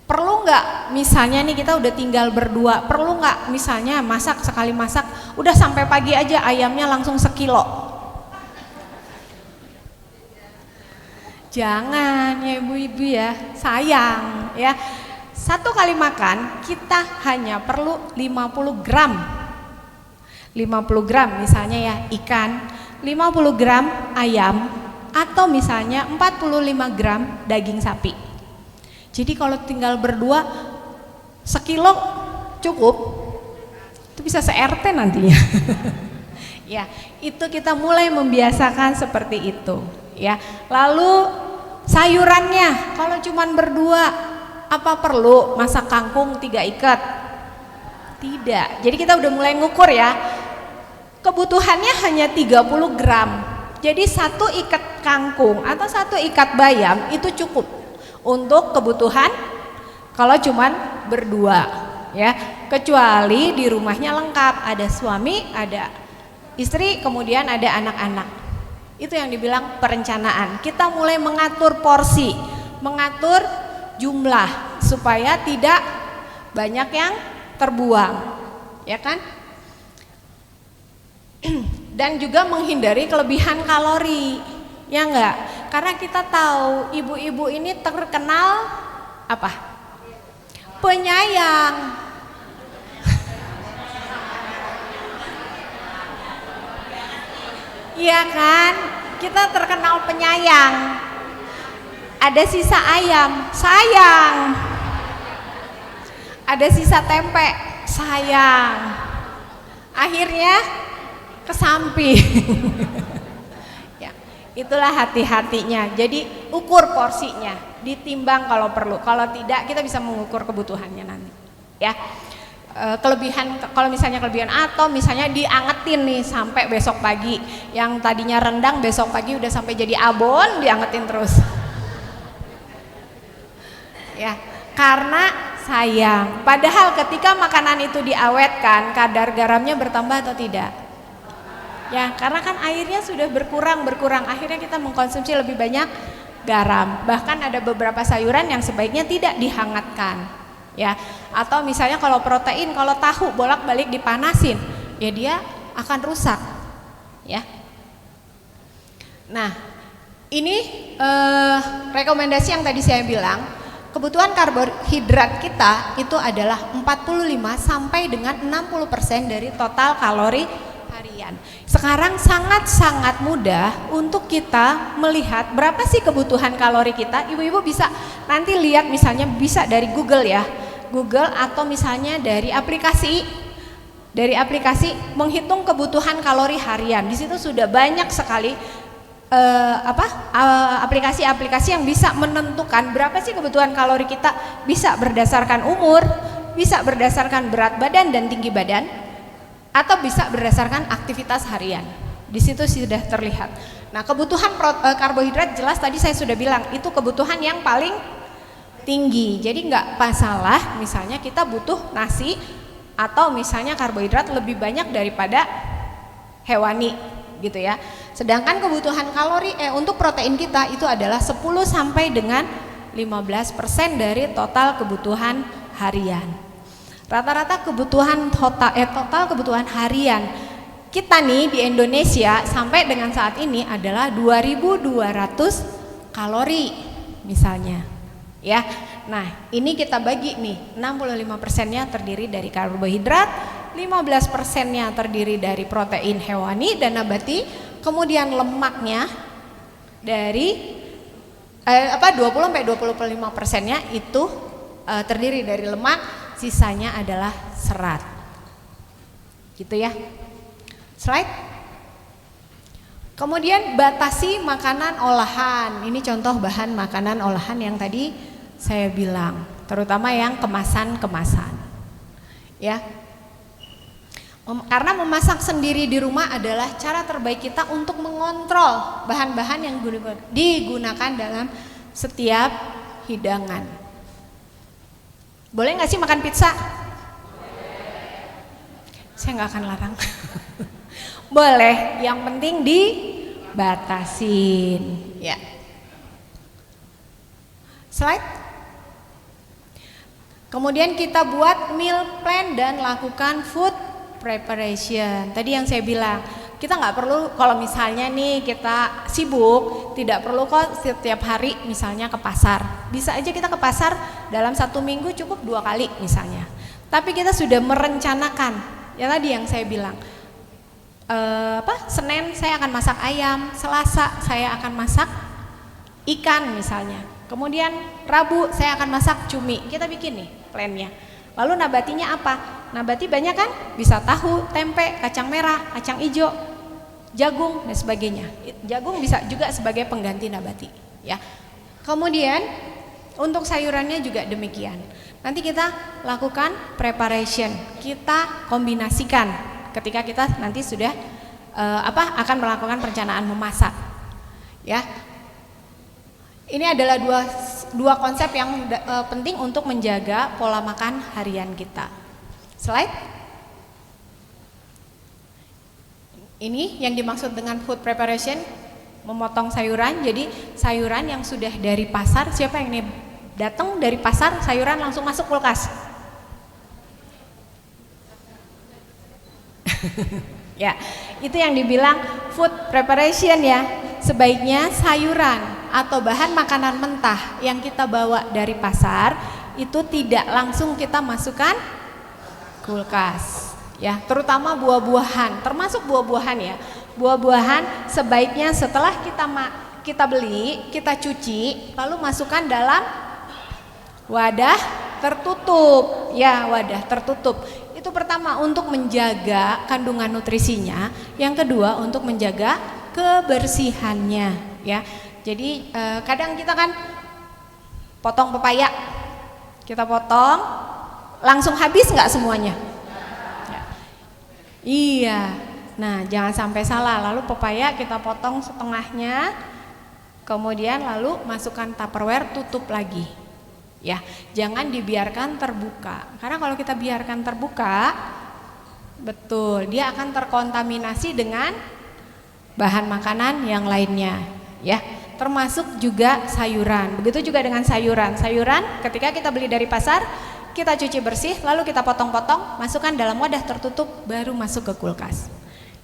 Perlu nggak misalnya nih kita udah tinggal berdua, perlu nggak misalnya sekali masak udah sampai pagi aja ayamnya langsung 1 kilo? Jangan ya ibu-ibu ya, sayang ya. 1 kali makan kita hanya perlu 50 gram. 50 gram misalnya ya ikan, 50 gram ayam, atau misalnya 45 gram daging sapi. Jadi kalau tinggal berdua 1 kilo cukup, itu bisa se-RT nantinya. Ya, itu kita mulai membiasakan seperti itu. Ya, lalu sayurannya, kalau cuman berdua, apa perlu masak kangkung 3 ikat? Tidak. Jadi kita udah mulai ngukur ya. Kebutuhannya hanya 30 gram. Jadi 1 ikat kangkung atau 1 ikat bayam itu cukup untuk kebutuhan kalau cuman berdua, ya, kecuali di rumahnya lengkap, ada suami, ada istri, kemudian ada anak-anak. Itu yang dibilang perencanaan. Kita mulai mengatur porsi, mengatur jumlah supaya tidak banyak yang terbuang, ya kan? Dan juga menghindari kelebihan kalori, ya enggak? Karena kita tahu ibu-ibu ini terkenal apa? Penyayang. Iya kan? Kita terkenal penyayang. Ada sisa ayam, sayang. Ada sisa tempe, sayang. Akhirnya ke samping. Ya, itulah hati-hatinya. Jadi ukur porsinya, ditimbang kalau perlu. Kalau tidak, kita bisa mengukur kebutuhannya nanti. Ya. Kelebihan, kalau misalnya kelebihan atau misalnya diangetin nih sampai besok pagi, yang tadinya rendang besok pagi udah sampai jadi abon, diangetin terus. Ya, karena sayang. Padahal ketika makanan itu diawetkan, kadar garamnya bertambah atau tidak? Ya, karena kan airnya sudah berkurang, akhirnya kita mengkonsumsi lebih banyak garam. Bahkan ada beberapa sayuran yang sebaiknya tidak dihangatkan. Ya, atau misalnya kalau protein, kalau tahu bolak-balik dipanasin, ya dia akan rusak. Ya. Nah, ini rekomendasi yang tadi saya bilang, kebutuhan karbohidrat kita itu adalah 45 sampai dengan 60% dari total kalori harian. Sekarang sangat-sangat mudah untuk kita melihat berapa sih kebutuhan kalori kita. Ibu-ibu bisa nanti lihat, misalnya bisa dari Google ya, Google, atau misalnya dari aplikasi menghitung kebutuhan kalori harian. Di situ sudah banyak sekali aplikasi-aplikasi yang bisa menentukan berapa sih kebutuhan kalori kita, bisa berdasarkan umur, bisa berdasarkan berat badan dan tinggi badan, atau bisa berdasarkan aktivitas harian. Di situ sudah terlihat. Nah, kebutuhan karbohidrat jelas tadi saya sudah bilang itu kebutuhan yang paling tinggi. Jadi nggak masalah misalnya kita butuh nasi atau misalnya karbohidrat lebih banyak daripada hewani gitu ya. Sedangkan kebutuhan kalori untuk protein kita itu adalah 10 sampai dengan 15% dari total kebutuhan harian. Rata-rata kebutuhan total kebutuhan harian kita nih di Indonesia sampai dengan saat ini adalah 2.200 kalori misalnya. Ya, nah ini kita bagi nih, 65%-nya terdiri dari karbohidrat, 15%-nya terdiri dari protein hewani dan nabati, kemudian lemaknya dari 20-25%-nya itu terdiri dari lemak, sisanya adalah serat. Gitu ya. Slide. Kemudian batasi makanan olahan. Ini contoh bahan makanan olahan yang tadi saya bilang, terutama yang kemasan-kemasan. Ya. Karena memasak sendiri di rumah adalah cara terbaik kita untuk mengontrol bahan-bahan yang digunakan dalam setiap hidangan. Boleh nggak sih makan pizza? Saya nggak akan larang. Boleh, yang penting dibatasin. Ya. Slide. Kemudian kita buat meal plan dan lakukan food preparation. Tadi yang saya bilang, kita nggak perlu kalau misalnya nih kita sibuk, tidak perlu kok setiap hari misalnya ke pasar. Bisa aja kita ke pasar dalam 1 minggu cukup 2 kali misalnya. Tapi kita sudah merencanakan, ya tadi yang saya bilang, Senin saya akan masak ayam, Selasa saya akan masak ikan misalnya. Kemudian Rabu saya akan masak cumi. Kita bikin nih plannya. Lalu nabatinya apa? Nabati banyak kan? Bisa tahu, tempe, kacang merah, kacang hijau, jagung dan sebagainya. Jagung bisa juga sebagai pengganti nabati, ya. Kemudian untuk sayurannya juga demikian. Nanti kita lakukan preparation, kita kombinasikan ketika kita nanti sudah akan melakukan perencanaan memasak, ya. Ini adalah dua konsep yang penting untuk menjaga pola makan harian kita. Slide. Ini yang dimaksud dengan food preparation, memotong sayuran. Jadi sayuran yang sudah dari pasar, siapa yang nih datang dari pasar sayuran langsung masuk kulkas? Ya, itu yang dibilang food preparation ya. Sebaiknya sayuran atau bahan makanan mentah yang kita bawa dari pasar itu tidak langsung kita masukkan kulkas. Ya, terutama buah-buahan, termasuk buah-buahan ya. Buah-buahan sebaiknya setelah kita beli, kita cuci, lalu masukkan dalam wadah tertutup. Ya, wadah tertutup. Itu pertama untuk menjaga kandungan nutrisinya, yang kedua untuk menjaga kebersihannya, ya. Jadi kadang kita kan potong pepaya, kita potong langsung habis nggak semuanya? Ya. Iya. Nah, jangan sampai salah. Lalu pepaya kita potong setengahnya, kemudian lalu masukkan Tupperware, tutup lagi. Ya, jangan dibiarkan terbuka. Karena kalau kita biarkan terbuka, betul, dia akan terkontaminasi dengan bahan makanan yang lainnya, ya. Termasuk juga sayuran. Begitu juga dengan sayuran. Sayuran ketika kita beli dari pasar, kita cuci bersih, lalu kita potong-potong, masukkan dalam wadah tertutup, baru masuk ke kulkas.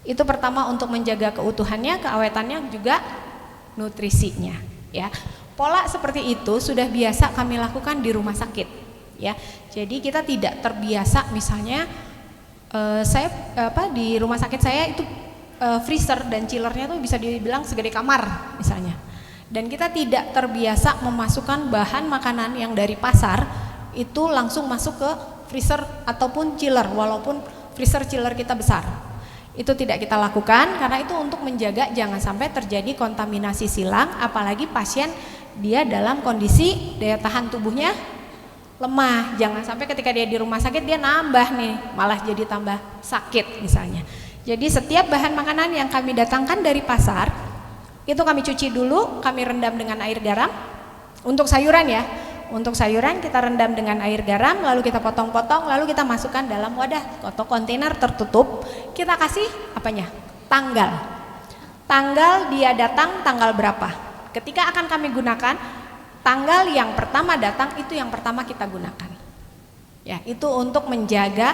Itu pertama untuk menjaga keutuhannya, keawetannya, juga nutrisinya, ya. Pola seperti itu sudah biasa kami lakukan di rumah sakit, ya. Jadi kita tidak terbiasa, misalnya saya di rumah sakit saya itu freezer dan chillernya tuh bisa dibilang segede kamar misalnya. Dan kita tidak terbiasa memasukkan bahan makanan yang dari pasar itu langsung masuk ke freezer ataupun chiller, walaupun freezer chiller kita besar. Itu tidak kita lakukan karena itu untuk menjaga jangan sampai terjadi kontaminasi silang, apalagi pasien dia dalam kondisi daya tahan tubuhnya lemah. Jangan sampai ketika dia di rumah sakit dia nambah nih, malah jadi tambah sakit misalnya. Jadi setiap bahan makanan yang kami datangkan dari pasar itu kami cuci dulu, kami rendam dengan air garam. Untuk sayuran ya, untuk sayuran kita rendam dengan air garam, lalu kita potong-potong, lalu kita masukkan dalam wadah atau kontainer tertutup. Kita kasih apanya? Tanggal. Tanggal dia datang tanggal berapa? Ketika akan kami gunakan, tanggal yang pertama datang itu yang pertama kita gunakan. Ya, itu untuk menjaga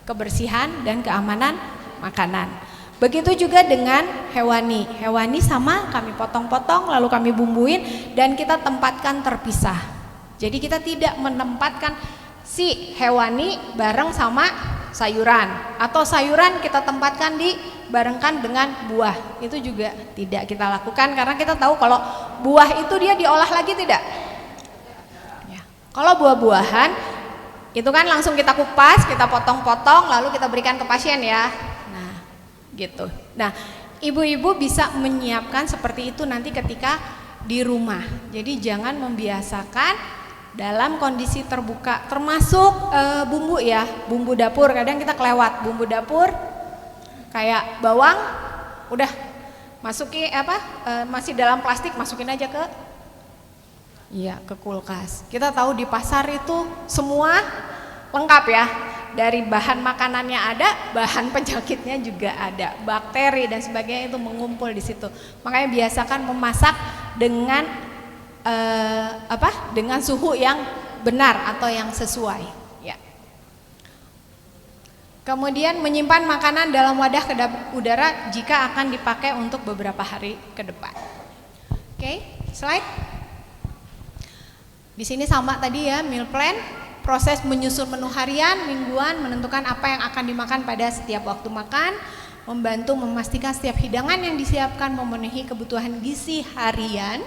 kebersihan dan keamanan makanan. Begitu juga dengan hewani. Hewani sama kami potong-potong lalu kami bumbuin dan kita tempatkan terpisah. Jadi kita tidak menempatkan si hewani bareng sama sayuran, atau sayuran kita tempatkan dibarengkan dengan buah. Itu juga tidak kita lakukan karena kita tahu kalau buah itu dia diolah lagi tidak. Ya. Kalau buah-buahan itu kan langsung kita kupas, kita potong-potong lalu kita berikan ke pasien ya. Nah, gitu. Nah, ibu-ibu bisa menyiapkan seperti itu nanti ketika di rumah. Jadi jangan membiasakan dalam kondisi terbuka, termasuk bumbu ya, bumbu dapur. Kadang kita kelewat bumbu dapur kayak bawang, udah masukin masih dalam plastik, masukin aja ke kulkas. Kita tahu di pasar itu semua lengkap ya, dari bahan makanannya ada, bahan penyakitnya juga ada, bakteri dan sebagainya itu mengumpul di situ. Makanya biasakan memasak dengan dengan suhu yang benar atau yang sesuai, ya. Kemudian menyimpan makanan dalam wadah kedap udara jika akan dipakai untuk beberapa hari ke depan. Oke, slide. Di sini sama tadi ya, meal plan, proses menyusun menu harian, mingguan, menentukan apa yang akan dimakan pada setiap waktu makan, membantu memastikan setiap hidangan yang disiapkan memenuhi kebutuhan gizi harian,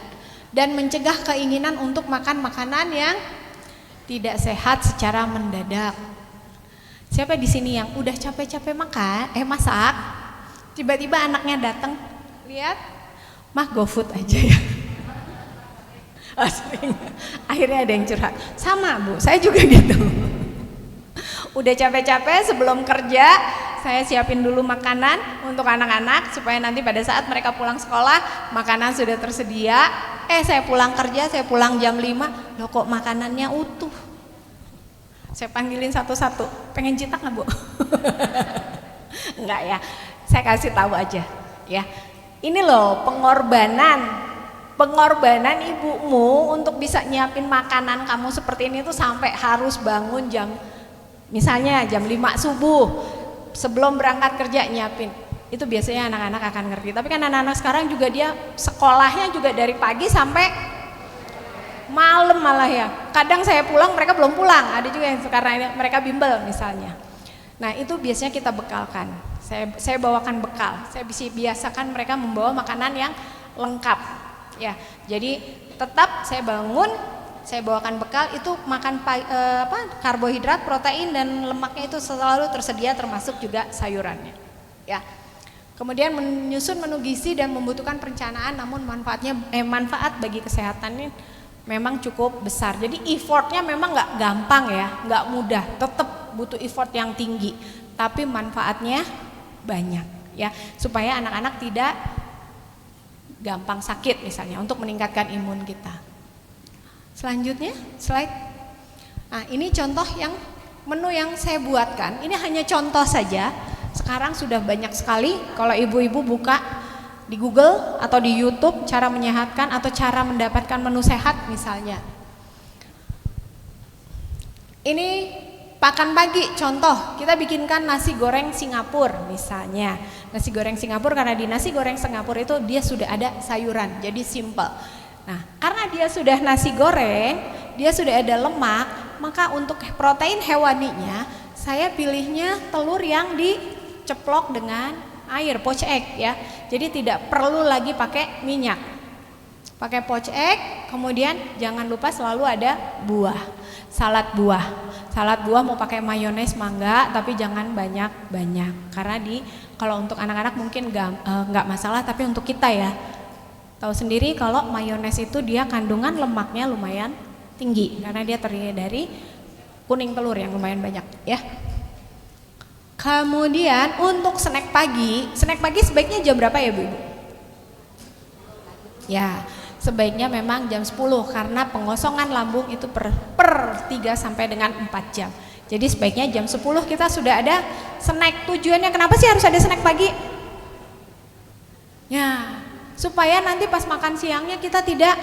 dan mencegah keinginan untuk makan makanan yang tidak sehat secara mendadak. Siapa di sini yang udah capek-capek masak, tiba-tiba anaknya datang, lihat, mah GoFood aja ya. Sering. Akhirnya ada yang curhat, sama Bu, saya juga gitu. Udah capek-capek sebelum kerja, saya siapin dulu makanan untuk anak-anak supaya nanti pada saat mereka pulang sekolah makanan sudah tersedia. Saya pulang kerja, saya pulang jam 5, loh kok makanannya utuh. Saya panggilin satu-satu. Pengen cetak nggak, Bu? Enggak ya. Saya kasih tahu aja, ya. Ini loh pengorbanan ibumu untuk bisa nyiapin makanan kamu seperti ini tuh sampai harus bangun misalnya jam 5 subuh sebelum berangkat kerja nyiapin. Itu biasanya anak-anak akan ngerti. Tapi kan anak-anak sekarang juga dia sekolahnya juga dari pagi sampai malam malah ya. Kadang saya pulang mereka belum pulang. Ada juga yang sekarang mereka bimbel misalnya. Nah, itu biasanya kita bekalkan. Saya bawakan bekal. Saya bisa biasakan mereka membawa makanan yang lengkap. Ya, jadi tetap saya bangun, saya bawakan bekal itu makan karbohidrat, protein dan lemaknya itu selalu tersedia termasuk juga sayurannya. Ya. Kemudian menyusun menu gizi dan membutuhkan perencanaan, namun manfaat bagi kesehatan ini memang cukup besar. Jadi effortnya memang nggak gampang ya, nggak mudah, tetap butuh effort yang tinggi. Tapi manfaatnya banyak ya, supaya anak-anak tidak gampang sakit misalnya untuk meningkatkan imun kita. Selanjutnya slide. Nah, ini contoh yang menu yang saya buatkan. Ini hanya contoh saja. Sekarang sudah banyak sekali kalau ibu-ibu buka di Google atau di YouTube cara menyehatkan atau cara mendapatkan menu sehat misalnya. Ini pakan pagi contoh, kita bikinkan nasi goreng Singapura misalnya. Nasi goreng Singapura karena di nasi goreng Singapura itu dia sudah ada sayuran, jadi simple. Nah, karena dia sudah nasi goreng, dia sudah ada lemak, maka untuk protein hewaninya saya pilihnya telur yang diceplok dengan air, poached egg ya. Jadi tidak perlu lagi pakai minyak. Pakai poached egg, kemudian jangan lupa selalu ada buah. Salad buah mau pakai mayones mangga, tapi jangan banyak-banyak. Karena kalau untuk anak-anak mungkin nggak masalah, tapi untuk kita ya. Tahu sendiri kalau mayones itu dia kandungan lemaknya lumayan tinggi karena dia terdiri dari kuning telur yang lumayan banyak ya. Kemudian untuk snack pagi sebaiknya jam berapa ya Bu Ibu? Ya, sebaiknya memang jam 10 karena pengosongan lambung itu per 3 sampai dengan 4 jam. Jadi sebaiknya jam 10 kita sudah ada snack. Tujuannya kenapa sih harus ada snack pagi? Ya, supaya nanti pas makan siangnya kita tidak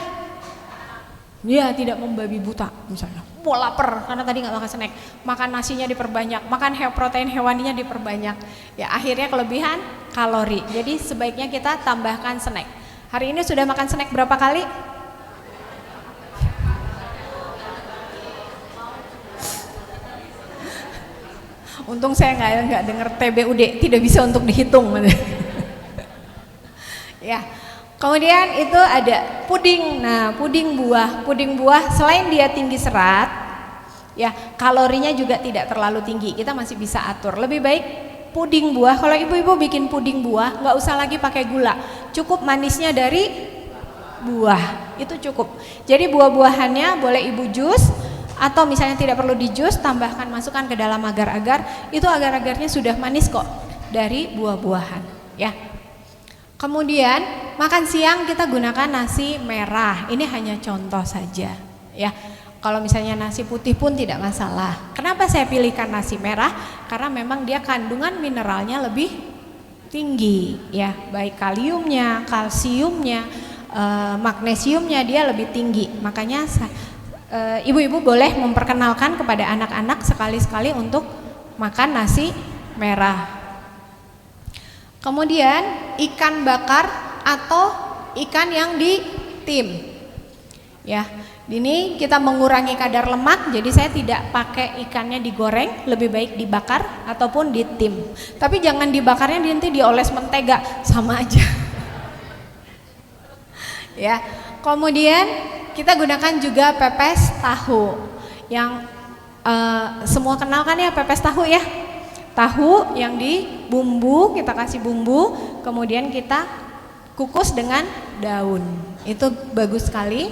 membabi buta misalnya. Lapar karena tadi nggak makan snack, makan nasinya diperbanyak, makan protein hewaninya diperbanyak, ya akhirnya kelebihan kalori. Jadi sebaiknya kita tambahkan snack. Hari ini sudah makan snack berapa kali? Untung saya nggak dengar TBUD, tidak bisa untuk dihitung. Ya. Kemudian itu ada puding. Nah, puding buah selain dia tinggi serat, ya kalorinya juga tidak terlalu tinggi. Kita masih bisa atur. Lebih baik puding buah. Kalau ibu-ibu bikin puding buah, nggak usah lagi pakai gula. Cukup manisnya dari buah, itu cukup. Jadi buah-buahannya boleh ibu jus atau misalnya tidak perlu di jus, tambahkan masukkan ke dalam agar-agar. Itu agar-agarnya sudah manis kok dari buah-buahan, ya. Kemudian makan siang kita gunakan nasi merah. Ini hanya contoh saja ya. Kalau misalnya nasi putih pun tidak masalah. Kenapa saya pilihkan nasi merah? Karena memang dia kandungan mineralnya lebih tinggi ya. Baik kaliumnya, kalsiumnya, magnesiumnya dia lebih tinggi. Makanya ibu-ibu boleh memperkenalkan kepada anak-anak sekali-sekali untuk makan nasi merah. Kemudian ikan bakar atau ikan yang ditim. Ya, ini kita mengurangi kadar lemak, jadi saya tidak pakai ikannya digoreng, lebih baik dibakar ataupun ditim. Tapi jangan dibakarnya nanti dioles mentega, sama aja. Ya. Kemudian kita gunakan juga pepes tahu. Yang semua kenal kan ya pepes tahu ya? Tahu yang dibumbu, kita kasih bumbu, kemudian kita kukus dengan daun. Itu bagus sekali.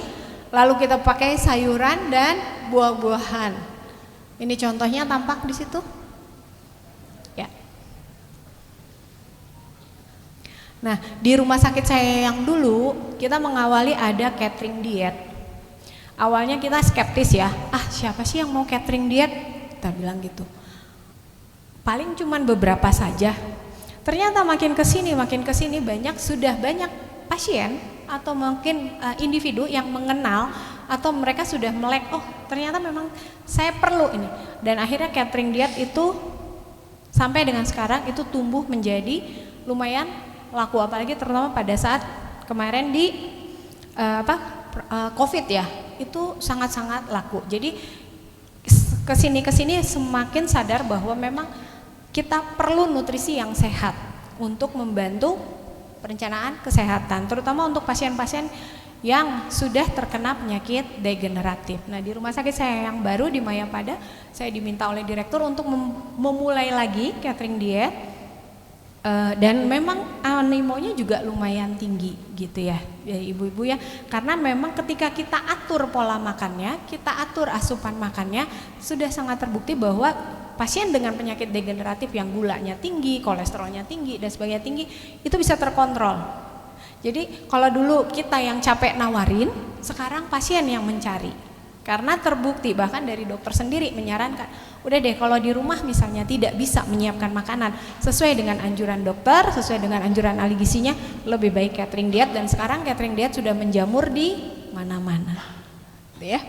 Lalu kita pakai sayuran dan buah-buahan. Ini contohnya tampak di situ. Ya. Nah, di rumah sakit saya yang dulu, kita mengawali ada catering diet. Awalnya kita skeptis ya. Siapa sih yang mau catering diet? kita bilang gitu. Paling cuman beberapa saja. Ternyata makin kesini sudah banyak pasien atau mungkin individu yang mengenal atau mereka sudah melek, oh ternyata memang saya perlu ini. Dan akhirnya catering diet itu sampai dengan sekarang itu tumbuh menjadi lumayan laku, apalagi terutama pada saat kemarin di COVID ya, itu sangat-sangat laku. Jadi kesini semakin sadar bahwa memang kita perlu nutrisi yang sehat untuk membantu perencanaan kesehatan, terutama untuk pasien-pasien yang sudah terkena penyakit degeneratif. Nah, di rumah sakit saya yang baru di Mayapada, saya diminta oleh direktur untuk memulai lagi catering diet, dan memang animonya juga lumayan tinggi gitu ya, ibu-ibu ya, karena memang ketika kita atur pola makannya, kita atur asupan makannya, sudah sangat terbukti bahwa pasien dengan penyakit degeneratif yang gulanya tinggi, kolesterolnya tinggi dan sebagainya tinggi, itu bisa terkontrol. Jadi kalau dulu kita yang capek nawarin, sekarang pasien yang mencari. Karena terbukti bahkan dari dokter sendiri menyarankan, udah deh kalau di rumah misalnya tidak bisa menyiapkan makanan sesuai dengan anjuran dokter, sesuai dengan anjuran ahli gizinya, lebih baik catering diet. Dan sekarang catering diet sudah menjamur di mana-mana. Ya.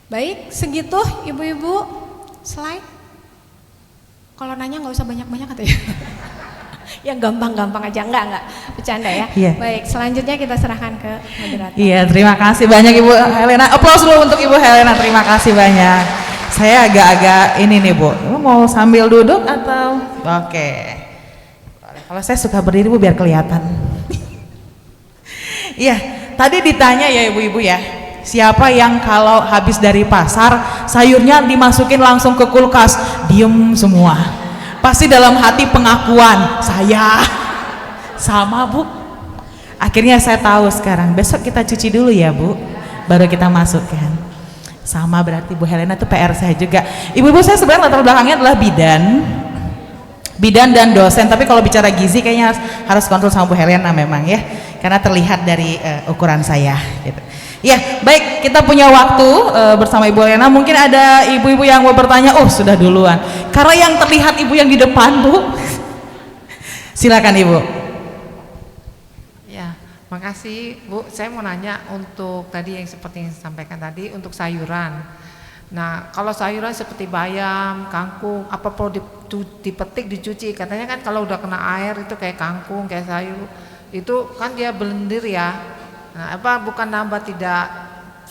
Baik, segitu ibu-ibu. Slide. Kalau nanya nggak usah banyak-banyak katanya. Yang gampang-gampang aja, enggak bercanda ya. Yeah. Baik, selanjutnya kita serahkan ke moderator. Iya, terima kasih banyak Ibu Helena. Aplaus dulu untuk Ibu Helena, terima kasih banyak. Saya agak-agak ini nih Bu, mau sambil duduk atau? Oke. Kalau saya suka berdiri Bu biar kelihatan. Iya, tadi ditanya ya ibu-ibu ya, siapa yang kalau habis dari pasar sayurnya dimasukin langsung ke kulkas, diem semua. Pasti dalam hati pengakuan, saya sama Bu. Akhirnya saya tahu sekarang, besok kita cuci dulu ya Bu, baru kita masukkan. Sama berarti Bu Helena itu PR saya juga. Ibu-ibu, saya sebenarnya latar belakangnya adalah bidan dan dosen, tapi kalau bicara gizi kayaknya harus kontrol sama Bu Helena memang ya, karena terlihat dari ukuran saya gitu. Ya, baik, kita punya waktu bersama Ibu Helena. Mungkin ada ibu-ibu yang mau bertanya. Oh, sudah duluan. Karena yang terlihat ibu yang di depan, Bu. Silakan Ibu. Ya, makasih Bu. Saya mau nanya untuk tadi yang seperti yang disampaikan tadi untuk sayuran. Nah, kalau sayuran seperti bayam, kangkung, apa perlu dipetik, dicuci? Katanya kan kalau udah kena air itu kayak kangkung, kayak sayur, itu kan dia blender ya. Nah, apa bukan nambah tidak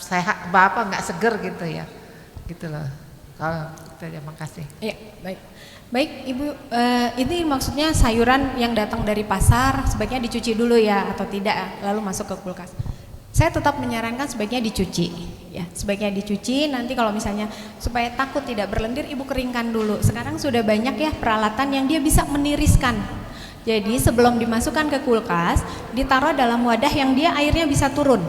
sehat, apa nggak seger gitu ya, gitu loh. Kalau itu ya, makasih. Iya, baik Ibu, ini maksudnya sayuran yang datang dari pasar sebaiknya dicuci dulu ya atau tidak, lalu masuk ke kulkas. Saya tetap menyarankan sebaiknya dicuci, ya, sebaiknya dicuci. Nanti kalau misalnya supaya takut tidak berlendir, Ibu keringkan dulu. Sekarang sudah banyak ya peralatan yang dia bisa meniriskan. Jadi sebelum dimasukkan ke kulkas, ditaruh dalam wadah yang dia airnya bisa turun.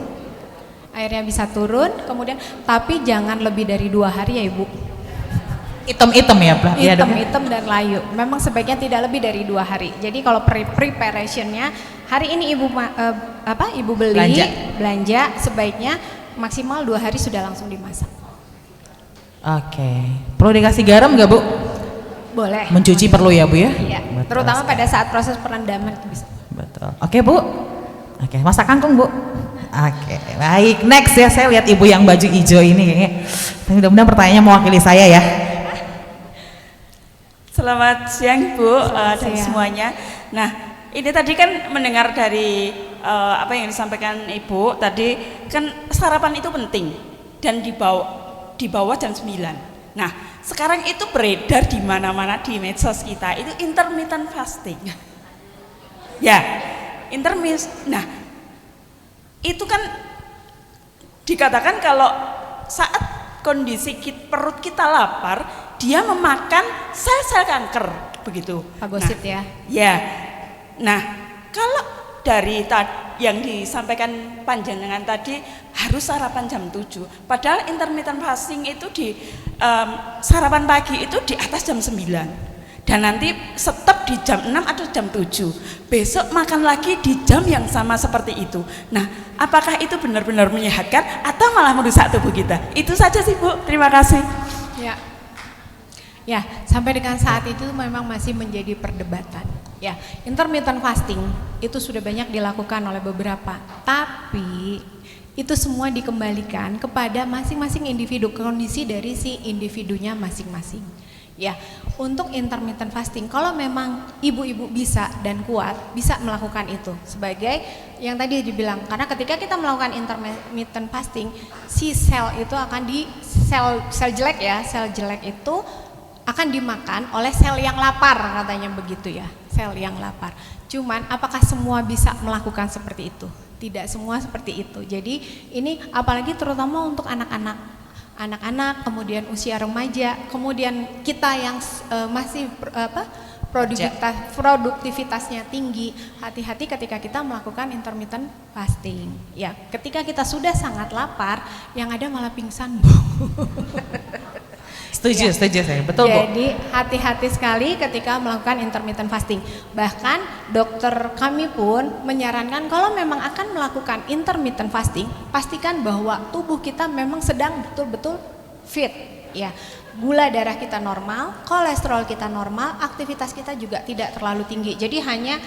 Airnya bisa turun, kemudian tapi jangan lebih dari 2 hari ya Ibu. Item ya, Pak? Item dan layu. Memang sebaiknya tidak lebih dari 2 hari. Jadi kalau preparationnya hari ini Ibu Ibu beli belanja sebaiknya maksimal 2 hari sudah langsung dimasak. Oke. Perlu dikasih garam nggak Bu? Boleh. Mencuci perlu ya Bu ya? Iya. Terutama pada saat proses perendaman itu bisa. Betul. Oke Bu. Oke, masak kangkung Bu. Oke, baik. Next ya, saya lihat Ibu yang baju hijau ini kayaknya. Mudah-mudahan pertanyaannya mewakili saya ya. Selamat siang Bu dan semuanya. Nah, ini tadi kan mendengar dari apa yang disampaikan Ibu tadi, kan sarapan itu penting dan di bawah jam 9. Nah, sekarang itu beredar di mana-mana di medsos kita itu intermittent fasting. Ya, Nah, itu kan dikatakan kalau saat kondisi perut kita lapar, dia memakan sel-sel kanker, begitu. Fagosit ya. Ya. Nah, kalau dari yang disampaikan panjenengan tadi harus sarapan jam 7. Padahal intermittent fasting itu di sarapan pagi itu di atas jam 9. Dan nanti stop di jam 6 atau jam 7. Besok makan lagi di jam yang sama seperti itu. Nah, apakah itu benar-benar menyehatkan atau malah merusak tubuh kita? Itu saja sih Bu, terima kasih. Ya, Ya, sampai dengan saat itu memang masih menjadi perdebatan. Ya, intermittent fasting itu sudah banyak dilakukan oleh beberapa, tapi itu semua dikembalikan kepada masing-masing individu, kondisi dari si individunya masing-masing. Ya, untuk intermittent fasting, kalau memang ibu-ibu bisa dan kuat, bisa melakukan itu sebagai yang tadi dibilang, karena ketika kita melakukan intermittent fasting, si sel itu akan sel jelek itu akan dimakan oleh sel yang lapar, katanya begitu ya, sel yang lapar. Cuman apakah semua bisa melakukan seperti itu? Tidak semua seperti itu. Jadi ini apalagi terutama untuk anak-anak, kemudian usia remaja, kemudian kita yang masih produktivitasnya tinggi, hati-hati ketika kita melakukan intermittent fasting. Ya, ketika kita sudah sangat lapar, yang ada malah pingsan, Bu. Setuju saya, betul Bu. Jadi hati-hati sekali ketika melakukan intermittent fasting. Bahkan dokter kami pun menyarankan kalau memang akan melakukan intermittent fasting, pastikan bahwa tubuh kita memang sedang betul-betul fit. Ya, gula darah kita normal, kolesterol kita normal, aktivitas kita juga tidak terlalu tinggi. Jadi hanya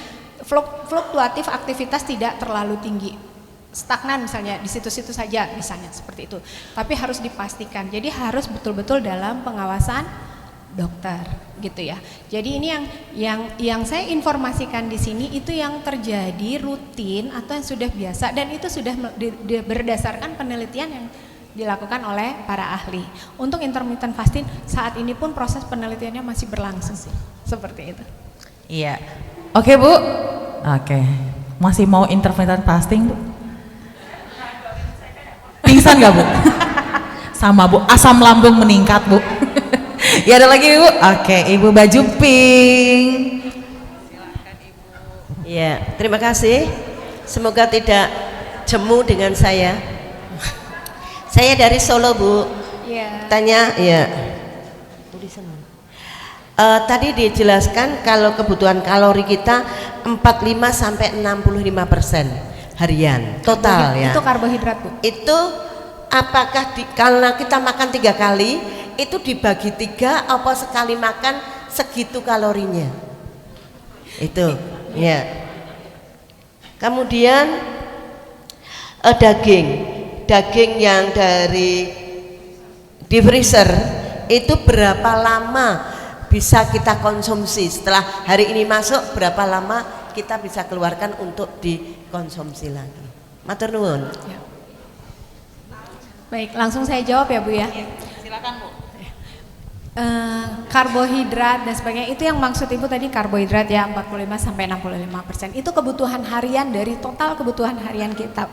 fluktuatif, aktivitas tidak terlalu tinggi. Stagnan misalnya di situ-situ saja misalnya seperti itu, tapi harus dipastikan, jadi harus betul-betul dalam pengawasan dokter gitu ya. Jadi ini yang saya informasikan di sini itu yang terjadi rutin atau yang sudah biasa, dan itu sudah berdasarkan penelitian yang dilakukan oleh para ahli. Untuk intermittent fasting saat ini pun proses penelitiannya masih berlangsung sih, seperti itu. Iya. Oke Bu. Oke. Masih mau intermittent fasting Bu? Pingsan gak Bu? Sama Bu, asam lambung meningkat Bu. Ya ada lagi Bu? Oke, Ibu baju pink. Ya, terima kasih. Semoga tidak jemu dengan saya. Saya dari Solo Bu. Iya. Tanya, ya. Tulisan. Tadi dijelaskan kalau kebutuhan kalori kita 45 sampai 65% harian total ya. Itu karbohidrat Bu. Itu apakah karena kita makan 3 kali itu dibagi 3 apa sekali makan segitu kalorinya? Itu ya. Kemudian daging yang dari di freezer itu berapa lama bisa kita konsumsi? Setelah hari ini masuk, berapa lama kita bisa keluarkan untuk dikonsumsi lagi? Matur nuwun. Ya. Baik, langsung saya jawab ya Bu ya. Silakan Bu. Karbohidrat dan sebagainya, itu yang maksud Ibu tadi karbohidrat ya, 45 sampai 65%. Itu kebutuhan harian dari total kebutuhan harian kita,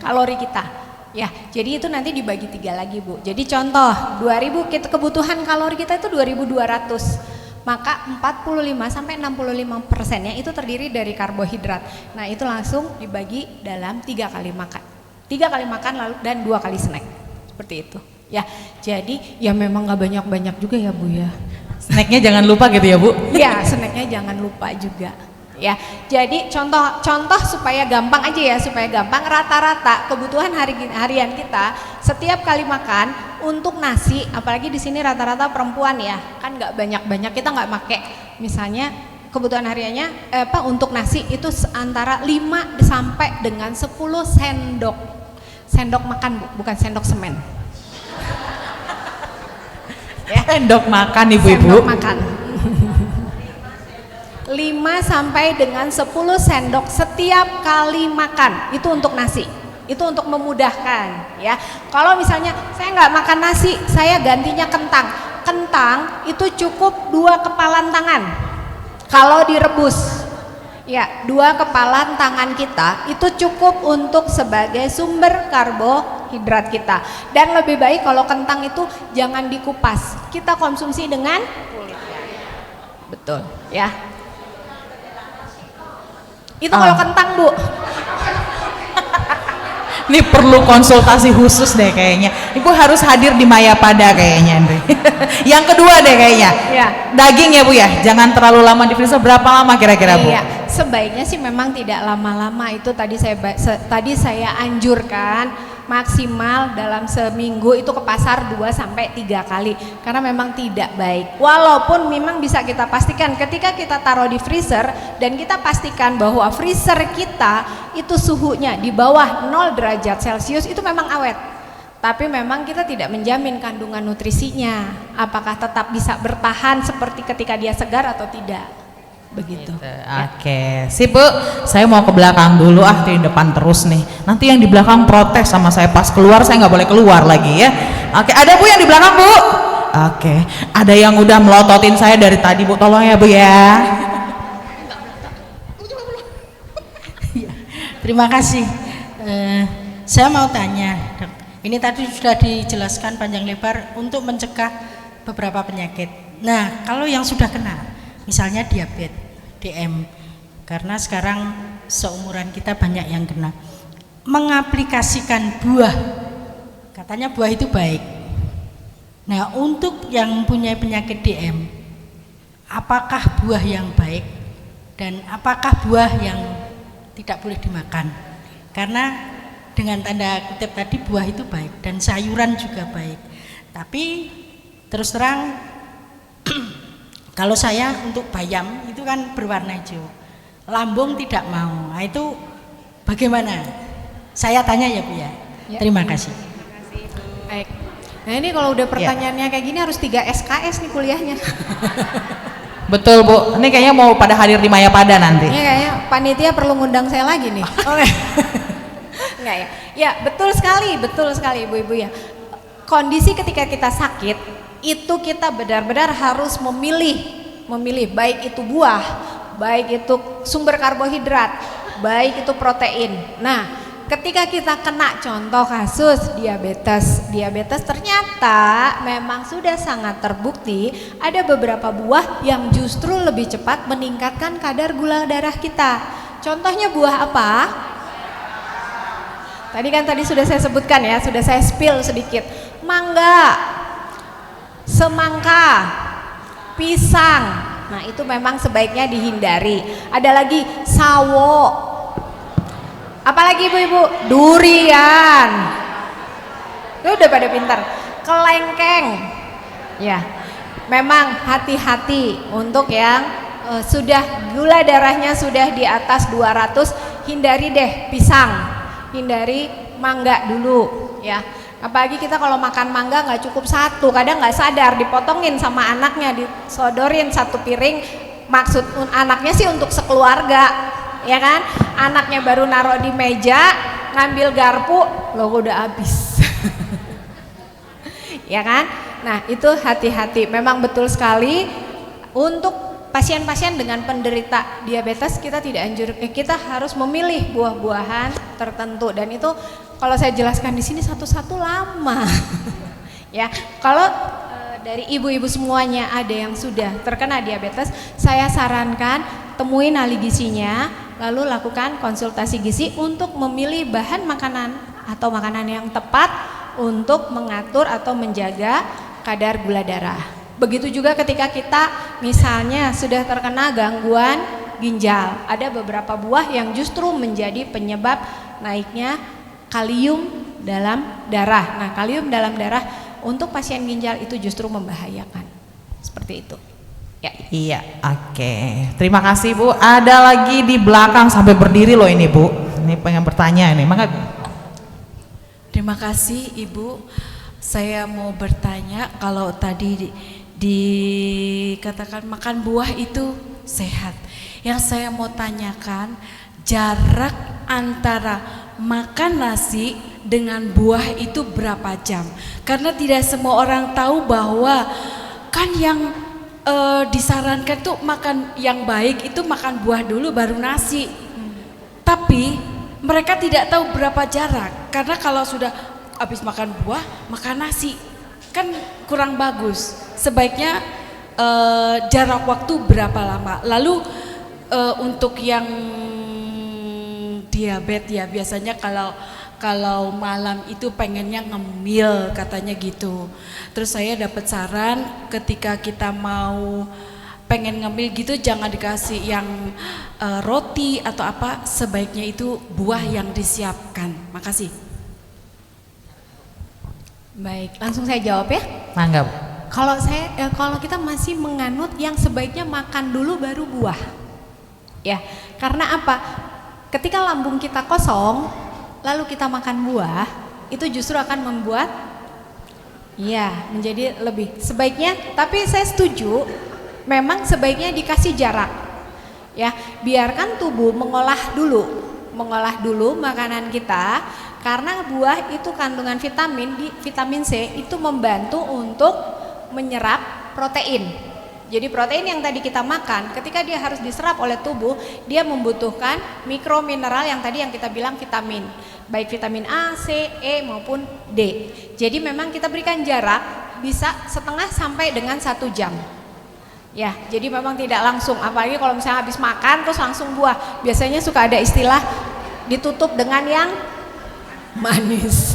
kalori kita. Ya, jadi itu nanti dibagi 3 lagi Bu. Jadi contoh 2000 kebutuhan kalori kita itu 2200. Maka 45 sampai 65%-nya itu terdiri dari karbohidrat. Nah, itu langsung dibagi dalam 3 kali makan. 3 kali makan lalu dan 2 kali snack. Seperti itu. Ya, jadi ya memang nggak banyak-banyak juga ya Bu ya. Snacknya jangan lupa gitu ya Bu? Ya, snacknya jangan lupa juga. Ya, jadi contoh supaya gampang aja ya, supaya gampang, rata-rata kebutuhan harian kita setiap kali makan untuk nasi, apalagi di sini rata-rata perempuan ya, kan nggak banyak-banyak, kita nggak pakai, misalnya kebutuhan hariannya untuk nasi itu antara 5 sampai dengan 10 sendok makan Bu, bukan sendok semen. Ya. Sendok makan Ibu-ibu. Sendok makan. 5 sampai dengan 10 sendok setiap kali makan, itu untuk nasi. Itu untuk memudahkan ya. Kalau misalnya saya nggak makan nasi, saya gantinya kentang. Kentang itu cukup 2 kepalan tangan. Kalau direbus ya, 2 kepalan tangan kita itu cukup untuk sebagai sumber karbohidrat kita. Dan lebih baik kalau kentang itu jangan dikupas, kita konsumsi dengan kulitnya. Betul ya. Itu kalau kentang Bu. Ini perlu konsultasi khusus deh kayaknya. Ibu harus hadir di Mayapada kayaknya Andre. Yang kedua deh kayaknya. Ya. Daging ya Bu ya. Jangan terlalu lama di freezer. Berapa lama kira-kira Bu? Iya, sebaiknya sih memang tidak lama-lama. Itu tadi saya anjurkan maksimal dalam seminggu itu ke pasar 2 sampai 3 kali karena memang tidak baik. Walaupun memang bisa kita pastikan ketika kita taruh di freezer dan kita pastikan bahwa freezer kita itu suhunya di bawah 0 derajat Celcius itu memang awet. Tapi memang kita tidak menjamin kandungan nutrisinya. Apakah tetap bisa bertahan seperti ketika dia segar atau tidak. Begitu. Oke, sip Bu. Saya mau ke belakang dulu di depan terus nih. Nanti yang di belakang protes sama saya pas keluar, saya nggak boleh keluar lagi ya. Oke, ada Bu yang di belakang Bu. Oke, ada yang udah melototin saya dari tadi Bu, tolong ya Bu ya. Terima kasih. Saya mau tanya, Dok. Ini tadi sudah dijelaskan panjang lebar untuk mencegah beberapa penyakit. Nah, kalau yang sudah kena, misalnya diabetes, DM, karena sekarang seumuran kita banyak yang kena. Mengaplikasikan buah, katanya buah itu baik. Nah, untuk yang punya penyakit DM, apakah buah yang baik dan apakah buah yang tidak boleh dimakan? Karena dengan tanda kutip tadi buah itu baik dan sayuran juga baik. Tapi terus terang kalau saya untuk bayam itu kan berwarna hijau, lambung tidak mau. Nah, itu bagaimana? Saya tanya ya Bu ya. Terima kasih. Baik. Nah ini kalau udah pertanyaannya kayak gini harus 3 SKS nih kuliahnya. Betul Bu, ini kayaknya mau pada hadir di Mayapada nanti. Ini kayaknya panitia perlu ngundang saya lagi nih. Oke. Enggak ya? Ya betul sekali ibu-ibu ya. Kondisi ketika kita sakit itu kita benar-benar harus memilih baik itu buah, baik itu sumber karbohidrat, baik itu protein. Nah, ketika kita kena contoh kasus diabetes ternyata memang sudah sangat terbukti ada beberapa buah yang justru lebih cepat meningkatkan kadar gula darah kita. Contohnya buah apa? Tadi sudah saya sebutkan ya, sudah saya spill sedikit. Mangga, semangka, pisang. Nah, itu memang sebaiknya dihindari. Ada lagi sawo. Apalagi ibu-ibu? Durian. Itu udah pada pintar. Kelengkeng. Ya. Memang hati-hati untuk yang sudah gula darahnya sudah di atas 200, hindari deh pisang. Hindari mangga dulu ya. Apalagi kita kalau makan mangga nggak cukup satu, kadang nggak sadar dipotongin sama anaknya, disodorin satu piring. Maksud anaknya sih untuk sekeluarga, ya kan? Anaknya baru naruh di meja, ngambil garpu, loh udah habis, ya kan? Nah itu hati-hati. Memang betul sekali untuk pasien-pasien dengan penderita diabetes kita tidak kita harus memilih buah-buahan tertentu dan itu kalau saya jelaskan di sini satu-satu lama. Ya, kalau dari ibu-ibu semuanya ada yang sudah terkena diabetes, saya sarankan temuin ahli gizinya, lalu lakukan konsultasi gizi untuk memilih bahan makanan atau makanan yang tepat untuk mengatur atau menjaga kadar gula darah. Begitu juga ketika kita misalnya sudah terkena gangguan ginjal, ada beberapa buah yang justru menjadi penyebab naiknya kalium dalam darah. Nah, kalium dalam darah untuk pasien ginjal itu justru membahayakan. Seperti itu. Ya. Iya, oke. Terima kasih Bu. Ada lagi di belakang sampai berdiri loh ini Bu. Ini pengen bertanya ini. Mangga. Terima kasih Ibu. Saya mau bertanya kalau tadi dikatakan makan buah itu sehat. Yang saya mau tanyakan jarak antara makan nasi dengan buah itu berapa jam? Karena tidak semua orang tahu bahwa kan yang disarankan tuh makan yang baik itu makan buah dulu baru nasi. Tapi mereka tidak tahu berapa jarak karena kalau sudah habis makan buah makan nasi kan kurang bagus. Sebaiknya jarak waktu berapa lama? Lalu untuk yang diabetes ya biasanya kalau malam itu pengennya ngemil katanya gitu. Terus saya dapat saran ketika kita mau pengen ngemil gitu jangan dikasih yang roti atau apa, sebaiknya itu buah yang disiapkan. Makasih. Baik, langsung saya jawab ya. Mangga Bu. Kalau kita masih menganut yang sebaiknya makan dulu baru buah. Ya, karena apa? Ketika lambung kita kosong, lalu kita makan buah, itu justru akan membuat menjadi lebih sebaiknya. Tapi saya setuju, memang sebaiknya dikasih jarak. Ya, biarkan tubuh mengolah dulu makanan kita, karena buah itu kandungan vitamin C itu membantu untuk menyerap protein. Jadi protein yang tadi kita makan, ketika dia harus diserap oleh tubuh, dia membutuhkan mikromineral yang tadi yang kita bilang vitamin, baik vitamin A, C, E maupun D. Jadi memang kita berikan jarak bisa setengah sampai dengan 1 jam. Ya, jadi memang tidak langsung, apalagi kalau misalnya habis makan terus langsung buah. Biasanya suka ada istilah ditutup dengan yang manis.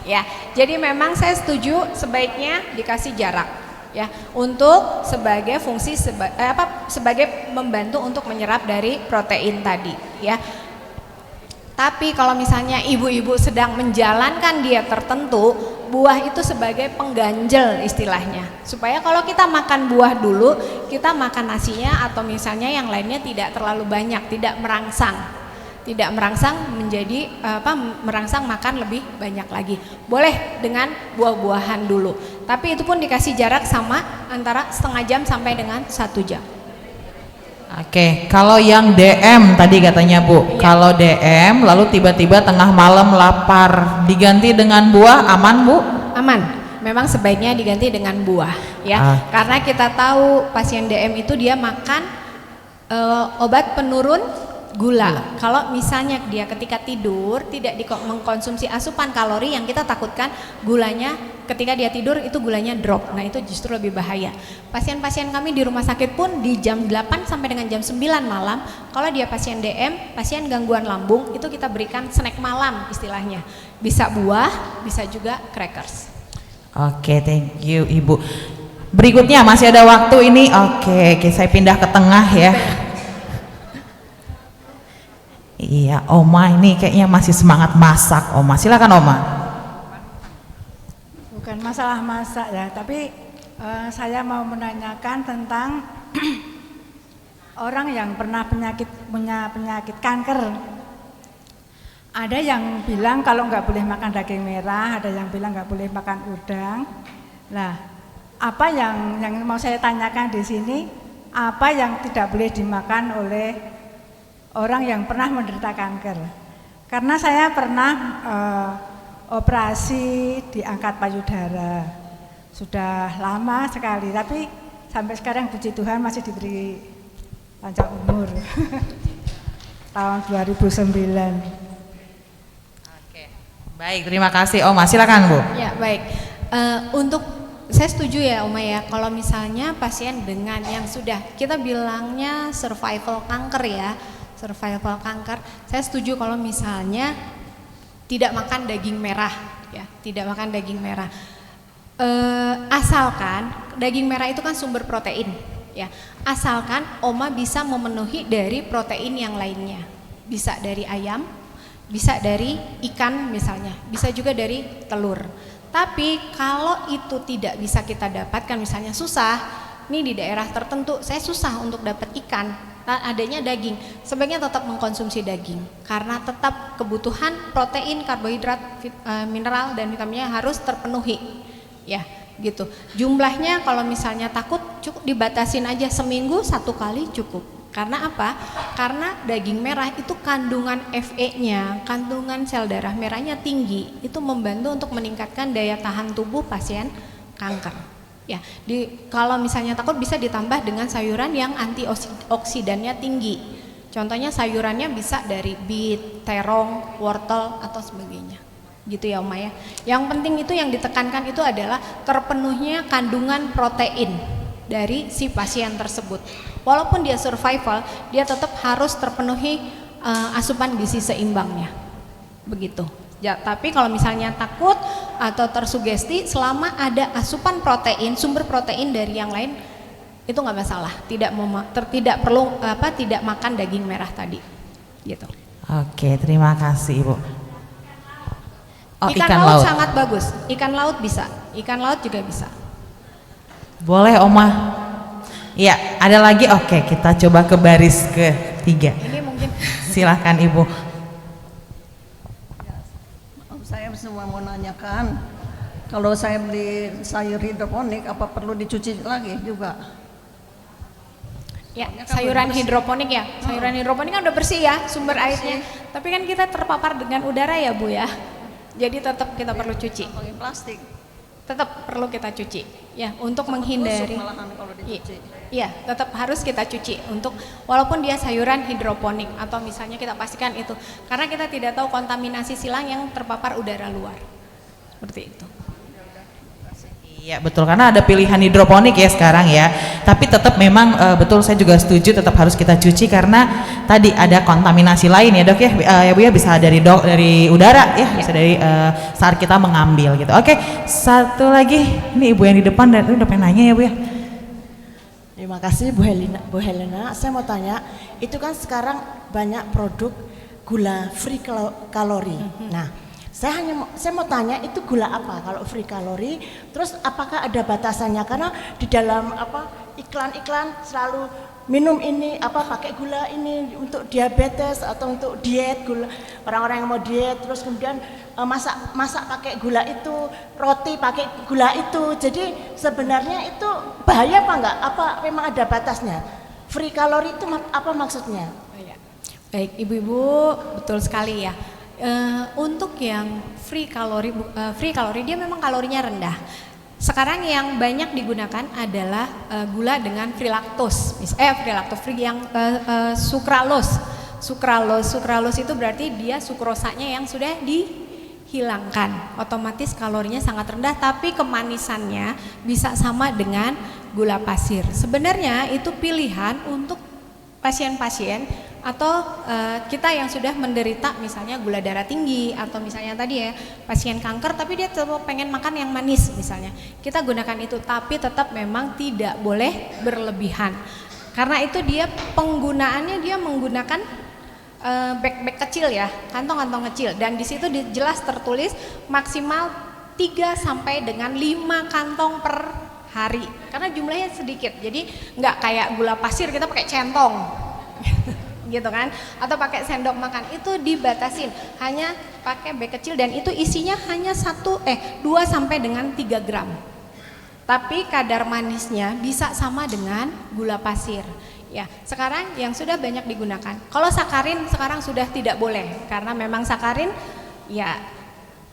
Ya, jadi memang saya setuju sebaiknya dikasih jarak. Ya, untuk sebagai fungsi sebagai membantu untuk menyerap dari protein tadi, ya. Tapi kalau misalnya ibu-ibu sedang menjalankan diet tertentu, buah itu sebagai pengganjel istilahnya. Supaya kalau kita makan buah dulu, kita makan nasinya atau misalnya yang lainnya tidak terlalu banyak, tidak merangsang menjadi merangsang makan lebih banyak lagi. Boleh dengan buah-buahan dulu, tapi itu pun dikasih jarak sama antara setengah jam sampai dengan 1 jam. Oke, kalau yang DM tadi katanya Bu, kalau DM lalu tiba-tiba tengah malam lapar, diganti dengan buah aman Bu? Aman, memang sebaiknya diganti dengan buah, ya. Karena kita tahu pasien DM itu dia makan obat penurun gula. Kalau misalnya dia ketika tidur tidak mengkonsumsi asupan kalori, yang kita takutkan gulanya ketika dia tidur itu gulanya drop. Nah, itu justru lebih bahaya. Pasien-pasien kami di rumah sakit pun di jam 8 sampai dengan jam 9 malam, kalau dia pasien DM, pasien gangguan lambung, itu kita berikan snack malam istilahnya. Bisa buah, bisa juga crackers. Oke, thank you Ibu. Berikutnya masih ada waktu ini. Oke, saya pindah ke tengah ya. Iya, Oma ini kayaknya masih semangat masak. Oma, silakan Oma. Bukan masalah masak ya, tapi saya mau menanyakan tentang orang yang pernah punya penyakit kanker. Ada yang bilang kalau nggak boleh makan daging merah, ada yang bilang nggak boleh makan udang. Nah, apa yang mau saya tanyakan di sini, apa yang tidak boleh dimakan oleh orang yang pernah menderita kanker? Karena saya pernah operasi diangkat payudara, sudah lama sekali, tapi sampai sekarang puji Tuhan masih diberi panjang umur. Tahun 2009. Oke, baik, terima kasih Oma. Silakan Bu. Ya, baik. Saya setuju ya Oma ya, kalau misalnya pasien dengan yang sudah kita bilangnya survival kanker ya, survival kanker, saya setuju kalau misalnya tidak makan daging merah ya, tidak makan daging merah. Asalkan daging merah itu kan sumber protein ya, asalkan Oma bisa memenuhi dari protein yang lainnya, bisa dari ayam, bisa dari ikan misalnya, bisa juga dari telur. Tapi kalau itu tidak bisa kita dapatkan, misalnya susah nih di daerah tertentu, saya susah untuk dapat ikan, adanya daging, sebaiknya tetap mengkonsumsi daging karena tetap kebutuhan protein, karbohidrat, mineral dan vitaminnya harus terpenuhi ya, gitu. Jumlahnya kalau misalnya takut cukup dibatasin aja, seminggu 1 kali cukup. Karena apa? Karena daging merah itu kandungan Fe-nya, kandungan sel darah merahnya tinggi, itu membantu untuk meningkatkan daya tahan tubuh pasien kanker. Ya, kalau misalnya takut bisa ditambah dengan sayuran yang antioksidannya tinggi. Contohnya sayurannya bisa dari beet, terong, wortel atau sebagainya. Gitu ya Oma ya. Yang penting itu yang ditekankan itu adalah terpenuhnya kandungan protein dari si pasien tersebut. Walaupun dia survival, dia tetap harus terpenuhi asupan gizi seimbangnya. Begitu. Ya, tapi kalau misalnya takut atau tersugesti, selama ada asupan protein, sumber protein dari yang lain, itu nggak masalah. Tidak perlu tidak makan daging merah tadi, gitu. Oke, terima kasih Ibu. Oh, ikan laut sangat bagus. Ikan laut bisa. Ikan laut juga bisa. Boleh Oma. Ya, ada lagi. Oke, kita coba ke baris ketiga. Ini mungkin Silahkan Ibu. Saya semua mau nanyakan, kalau saya beli sayur hidroponik, apa perlu dicuci lagi juga? ya, sayuran hidroponik ya. Sayuran hidroponik kan udah bersih ya sumber airnya. Tapi kan kita terpapar dengan udara ya Bu ya. Jadi tetap kita perlu cuci. Pakai plastik. Tetap perlu kita cuci ya untuk menghindari. Malahan kalau dicuci. Iya, tetap harus kita cuci untuk walaupun dia sayuran hidroponik atau misalnya kita pastikan itu karena kita tidak tahu kontaminasi silang yang terpapar udara luar. Seperti itu. Iya betul, karena ada pilihan hidroponik ya sekarang ya. Tapi tetap memang betul, saya juga setuju tetap harus kita cuci karena tadi ada kontaminasi lain ya Dok ya. Ya Bu ya, bisa dari udara ya, bisa dari saat kita mengambil gitu. Oke, satu lagi, ini Ibu yang di depan dan udah pengen nanya ya Bu ya. Terima kasih Bu Helena. Saya mau tanya, itu kan sekarang banyak produk gula free kalori. Nah, saya mau tanya itu gula apa kalau free kalori? Terus apakah ada batasannya? Karena di dalam iklan-iklan selalu minum ini pakai gula ini untuk diabetes atau untuk diet gula, orang-orang yang mau diet, terus kemudian masak pakai gula itu, roti pakai gula itu. Jadi sebenarnya itu bahaya apa enggak? Apa memang ada batasnya? Free kalori itu apa maksudnya? Baik, Ibu-ibu, betul sekali ya. Untuk yang free kalori dia memang kalorinya rendah. Sekarang yang banyak digunakan adalah gula dengan free lactose, sukralose itu berarti dia sukrosanya yang sudah dihilangkan, otomatis kalorinya sangat rendah tapi kemanisannya bisa sama dengan gula pasir. Sebenarnya itu pilihan untuk pasien-pasien atau kita yang sudah menderita misalnya gula darah tinggi atau misalnya tadi ya pasien kanker tapi dia tetap pengen makan yang manis misalnya, kita gunakan itu, tapi tetap memang tidak boleh berlebihan karena itu dia penggunaannya dia menggunakan bag kecil ya, kantong-kantong kecil, dan di situ jelas tertulis maksimal 3 sampai dengan 5 kantong per hari karena jumlahnya sedikit, jadi nggak kayak gula pasir kita pakai centong gitu kan, atau pakai sendok makan, itu dibatasin hanya pakai bag kecil dan itu isinya hanya 2 sampai dengan 3 gram, tapi kadar manisnya bisa sama dengan gula pasir ya. Sekarang yang sudah banyak digunakan, kalau sakarin sekarang sudah tidak boleh karena memang sakarin ya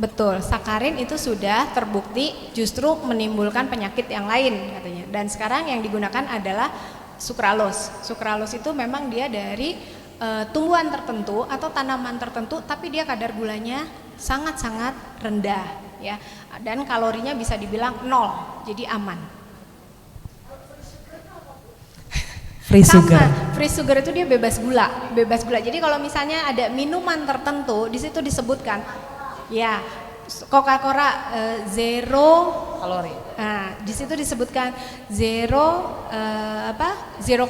betul, sakarin itu sudah terbukti justru menimbulkan penyakit yang lain katanya, dan sekarang yang digunakan adalah sukralose itu memang dia dari tumbuhan tertentu atau tanaman tertentu tapi dia kadar gulanya sangat-sangat rendah ya, dan kalorinya bisa dibilang 0, jadi aman. Free sugar. Free sugar itu dia bebas gula. Jadi kalau misalnya ada minuman tertentu di situ disebutkan ya Coca-Cola zero kalori. Nah, di situ disebutkan zero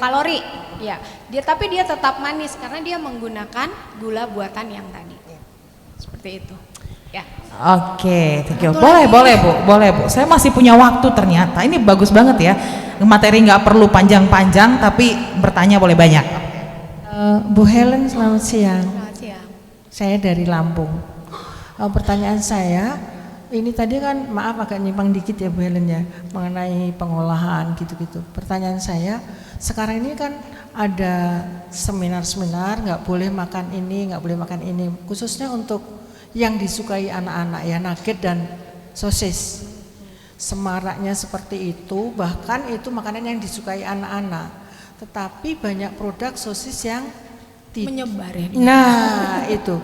kalori. Ya, tapi dia tetap manis karena dia menggunakan gula buatan yang tadi. Seperti itu. Ya. Oke, thank you. Boleh Bu. Saya masih punya waktu ternyata. Ini bagus banget ya. Materi nggak perlu panjang-panjang tapi bertanya boleh banyak. Bu Helen, selamat siang. Selamat siang. Saya dari Lampung. Pertanyaan saya, ini tadi kan maaf agak nyimpang dikit ya Bu Helen ya, mengenai pengolahan gitu-gitu. Pertanyaan saya, sekarang ini kan ada seminar-seminar nggak boleh makan ini, nggak boleh makan ini, khususnya untuk yang disukai anak-anak ya, nugget dan sosis. Semaraknya seperti itu, bahkan itu makanan yang disukai anak-anak. Tetapi banyak produk sosis yang menyebar ya. Nah, itu.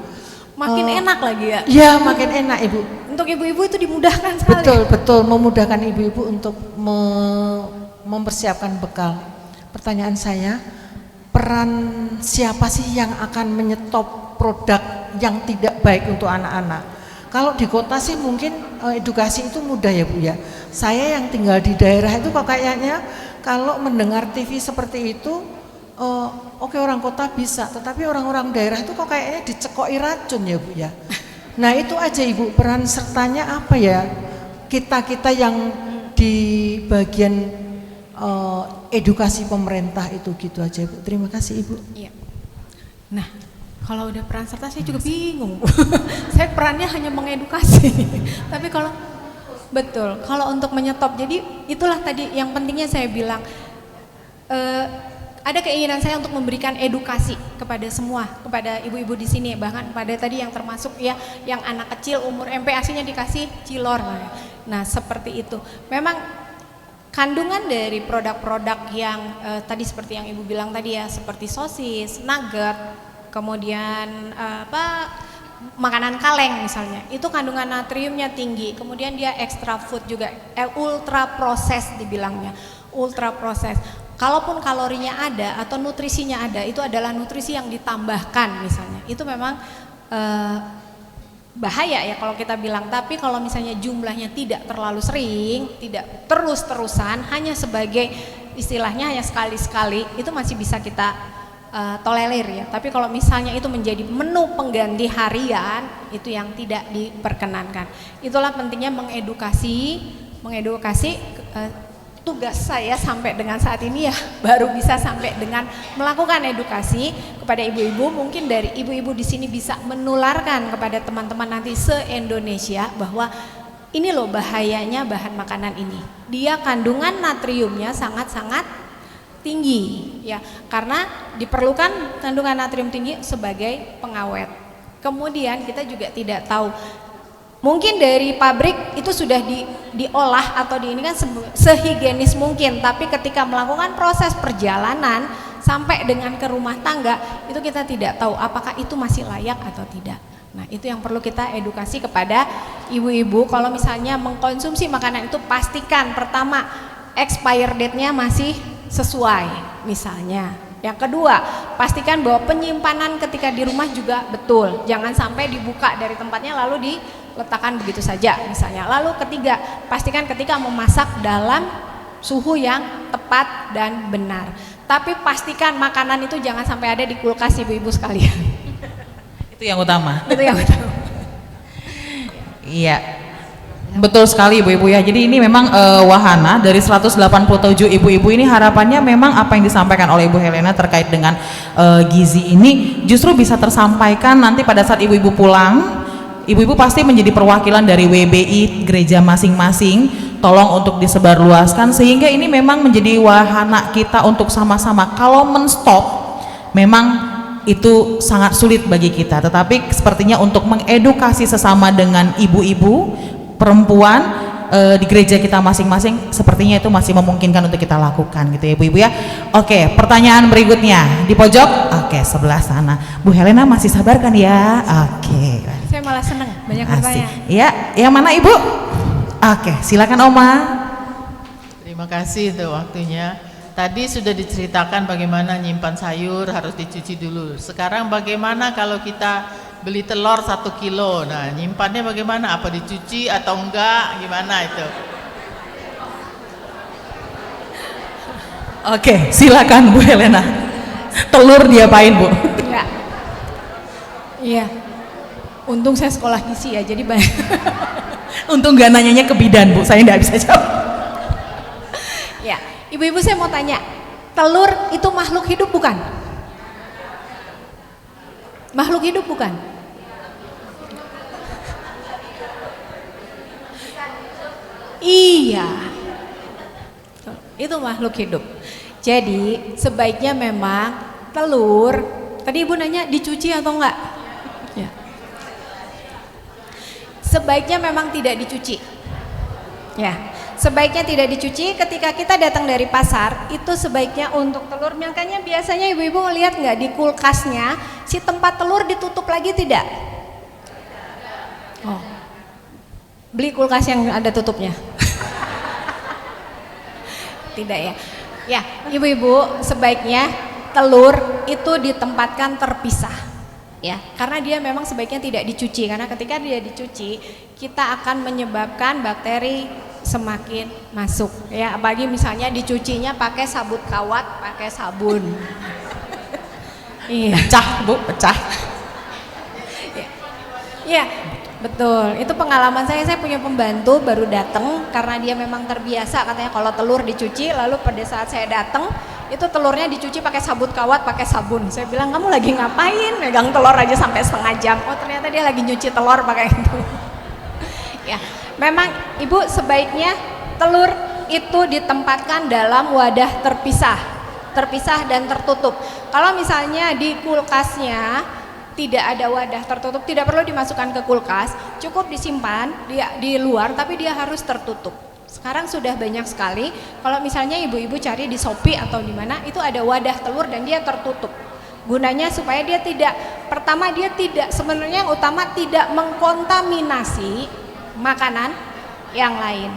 Makin enak lagi ya? Ya makin enak Ibu. Untuk ibu-ibu itu dimudahkan sekali. Betul, memudahkan ibu-ibu untuk mempersiapkan bekal. Pertanyaan saya, peran siapa sih yang akan menyetop produk yang tidak baik untuk anak-anak? Kalau di kota sih mungkin edukasi itu mudah ya Bu ya. Saya yang tinggal di daerah itu kok kayaknya kalau mendengar TV seperti itu, oke orang kota bisa, tetapi orang-orang daerah itu kok kayaknya dicekoki racun ya Bu ya. Nah itu aja Ibu, peran sertanya apa ya? Kita yang di bagian edukasi pemerintah itu gitu aja Ibu. Terima kasih Ibu. Iya. Nah, kalau udah peran serta saya juga bingung. Saya perannya hanya mengedukasi. Tapi kalau betul, kalau untuk menyetop, jadi itulah tadi yang pentingnya saya bilang. Ada keinginan saya untuk memberikan edukasi kepada semua, kepada ibu-ibu di sini, bahkan pada tadi yang termasuk ya, yang anak kecil umur MPASI-nya dikasih cilor. Nah, seperti itu. Memang kandungan dari produk-produk yang tadi seperti yang Ibu bilang tadi ya, seperti sosis, nugget, kemudian makanan kaleng misalnya, itu kandungan natriumnya tinggi, kemudian dia extra food juga, ultra proses dibilangnya, ultra proses. Kalaupun kalorinya ada atau nutrisinya ada, itu adalah nutrisi yang ditambahkan misalnya, itu memang bahaya ya kalau kita bilang. Tapi kalau misalnya jumlahnya tidak terlalu sering, tidak terus-terusan, hanya sebagai istilahnya hanya sekali-sekali, itu masih bisa kita tolerir ya. Tapi kalau misalnya itu menjadi menu pengganti harian, itu yang tidak diperkenankan. Itulah pentingnya mengedukasi. Tugas saya sampai dengan saat ini ya baru bisa sampai dengan melakukan edukasi kepada ibu-ibu. Mungkin dari ibu-ibu di sini bisa menularkan kepada teman-teman nanti se-Indonesia bahwa ini loh bahayanya bahan makanan ini. Dia kandungan natriumnya sangat-sangat tinggi ya, karena diperlukan kandungan natrium tinggi sebagai pengawet. Kemudian kita juga tidak tahu, mungkin dari pabrik itu sudah diolah atau ini kan sehigienis mungkin, tapi ketika melakukan proses perjalanan sampai dengan ke rumah tangga, itu kita tidak tahu apakah itu masih layak atau tidak. Nah, itu yang perlu kita edukasi kepada ibu-ibu. Kalau misalnya mengkonsumsi makanan itu, pastikan pertama expire date-nya masih sesuai misalnya. Yang kedua, pastikan bahwa penyimpanan ketika di rumah juga betul, jangan sampai dibuka dari tempatnya lalu diletakkan begitu saja misalnya. Lalu ketiga, pastikan ketika memasak dalam suhu yang tepat dan benar. Tapi pastikan makanan itu jangan sampai ada di kulkas ibu-ibu sekalian. Itu yang utama. Itu yang utama. Iya. Betul sekali ibu-ibu ya. Jadi ini memang wahana dari 187 ibu-ibu ini, harapannya memang apa yang disampaikan oleh Ibu Helena terkait dengan gizi ini justru bisa tersampaikan nanti pada saat ibu-ibu pulang. Ibu-ibu pasti menjadi perwakilan dari WBI gereja masing-masing, tolong untuk disebarluaskan sehingga ini memang menjadi wahana kita untuk sama-sama. Kalau menstop memang itu sangat sulit bagi kita, tetapi sepertinya untuk mengedukasi sesama dengan ibu-ibu perempuan di gereja kita masing-masing, sepertinya itu masih memungkinkan untuk kita lakukan gitu ya ibu-ibu ya. Oke, pertanyaan berikutnya di pojok. Oke, sebelah sana. Bu Helena masih sabar kan ya? Oke. Saya malah senang banyak pertanyaan. Iya, yang mana ibu? Oke, silakan Oma. Terima kasih untuk waktunya. Tadi sudah diceritakan bagaimana nyimpan sayur harus dicuci dulu. Sekarang bagaimana kalau kita beli telur 1 kilo, nah nyimpannya bagaimana? Apa dicuci atau enggak? Gimana itu? Oke, silakan Bu Helena. Telur diapain Bu? Iya. Iya. Untung saya sekolah gizi ya, jadi banyak. Untung gak nanyanya ke bidan Bu, saya nggak bisa jawab. Ya, ibu-ibu saya mau tanya, telur itu makhluk hidup bukan? Makhluk hidup bukan? Iya, itu makhluk hidup. Jadi sebaiknya memang telur, tadi ibu nanya dicuci atau enggak? Ya. Sebaiknya memang tidak dicuci. Ya, sebaiknya tidak dicuci. Ketika kita datang dari pasar, itu sebaiknya untuk telur, makanya biasanya ibu-ibu ngelihat nggak di kulkasnya si tempat telur ditutup lagi tidak? Oh, beli kulkas yang ada tutupnya. Tidak ya. Ya, ibu-ibu sebaiknya telur itu ditempatkan terpisah. Ya, karena dia memang sebaiknya tidak dicuci, karena ketika dia dicuci kita akan menyebabkan bakteri semakin masuk ya, apalagi misalnya dicucinya pakai sabut kawat, pakai sabun. Iya. Pecah Bu, pecah. Ya, Betul, itu pengalaman saya punya pembantu baru datang karena dia memang terbiasa katanya kalau telur dicuci, lalu pada saat saya datang itu telurnya dicuci pakai sabut kawat, pakai sabun. Saya bilang, kamu lagi ngapain megang telur aja sampai setengah jam? Oh ternyata dia lagi nyuci telur pakai itu. Ya, memang Ibu sebaiknya telur itu ditempatkan dalam wadah terpisah dan tertutup. Kalau misalnya di kulkasnya tidak ada wadah tertutup, tidak perlu dimasukkan ke kulkas, cukup disimpan di luar, tapi dia harus tertutup. Sekarang sudah banyak sekali, kalau misalnya ibu-ibu cari di Shopee atau di mana, itu ada wadah telur dan dia tertutup. Gunanya supaya dia tidak, pertama dia tidak, sebenarnya yang utama tidak mengkontaminasi makanan yang lain.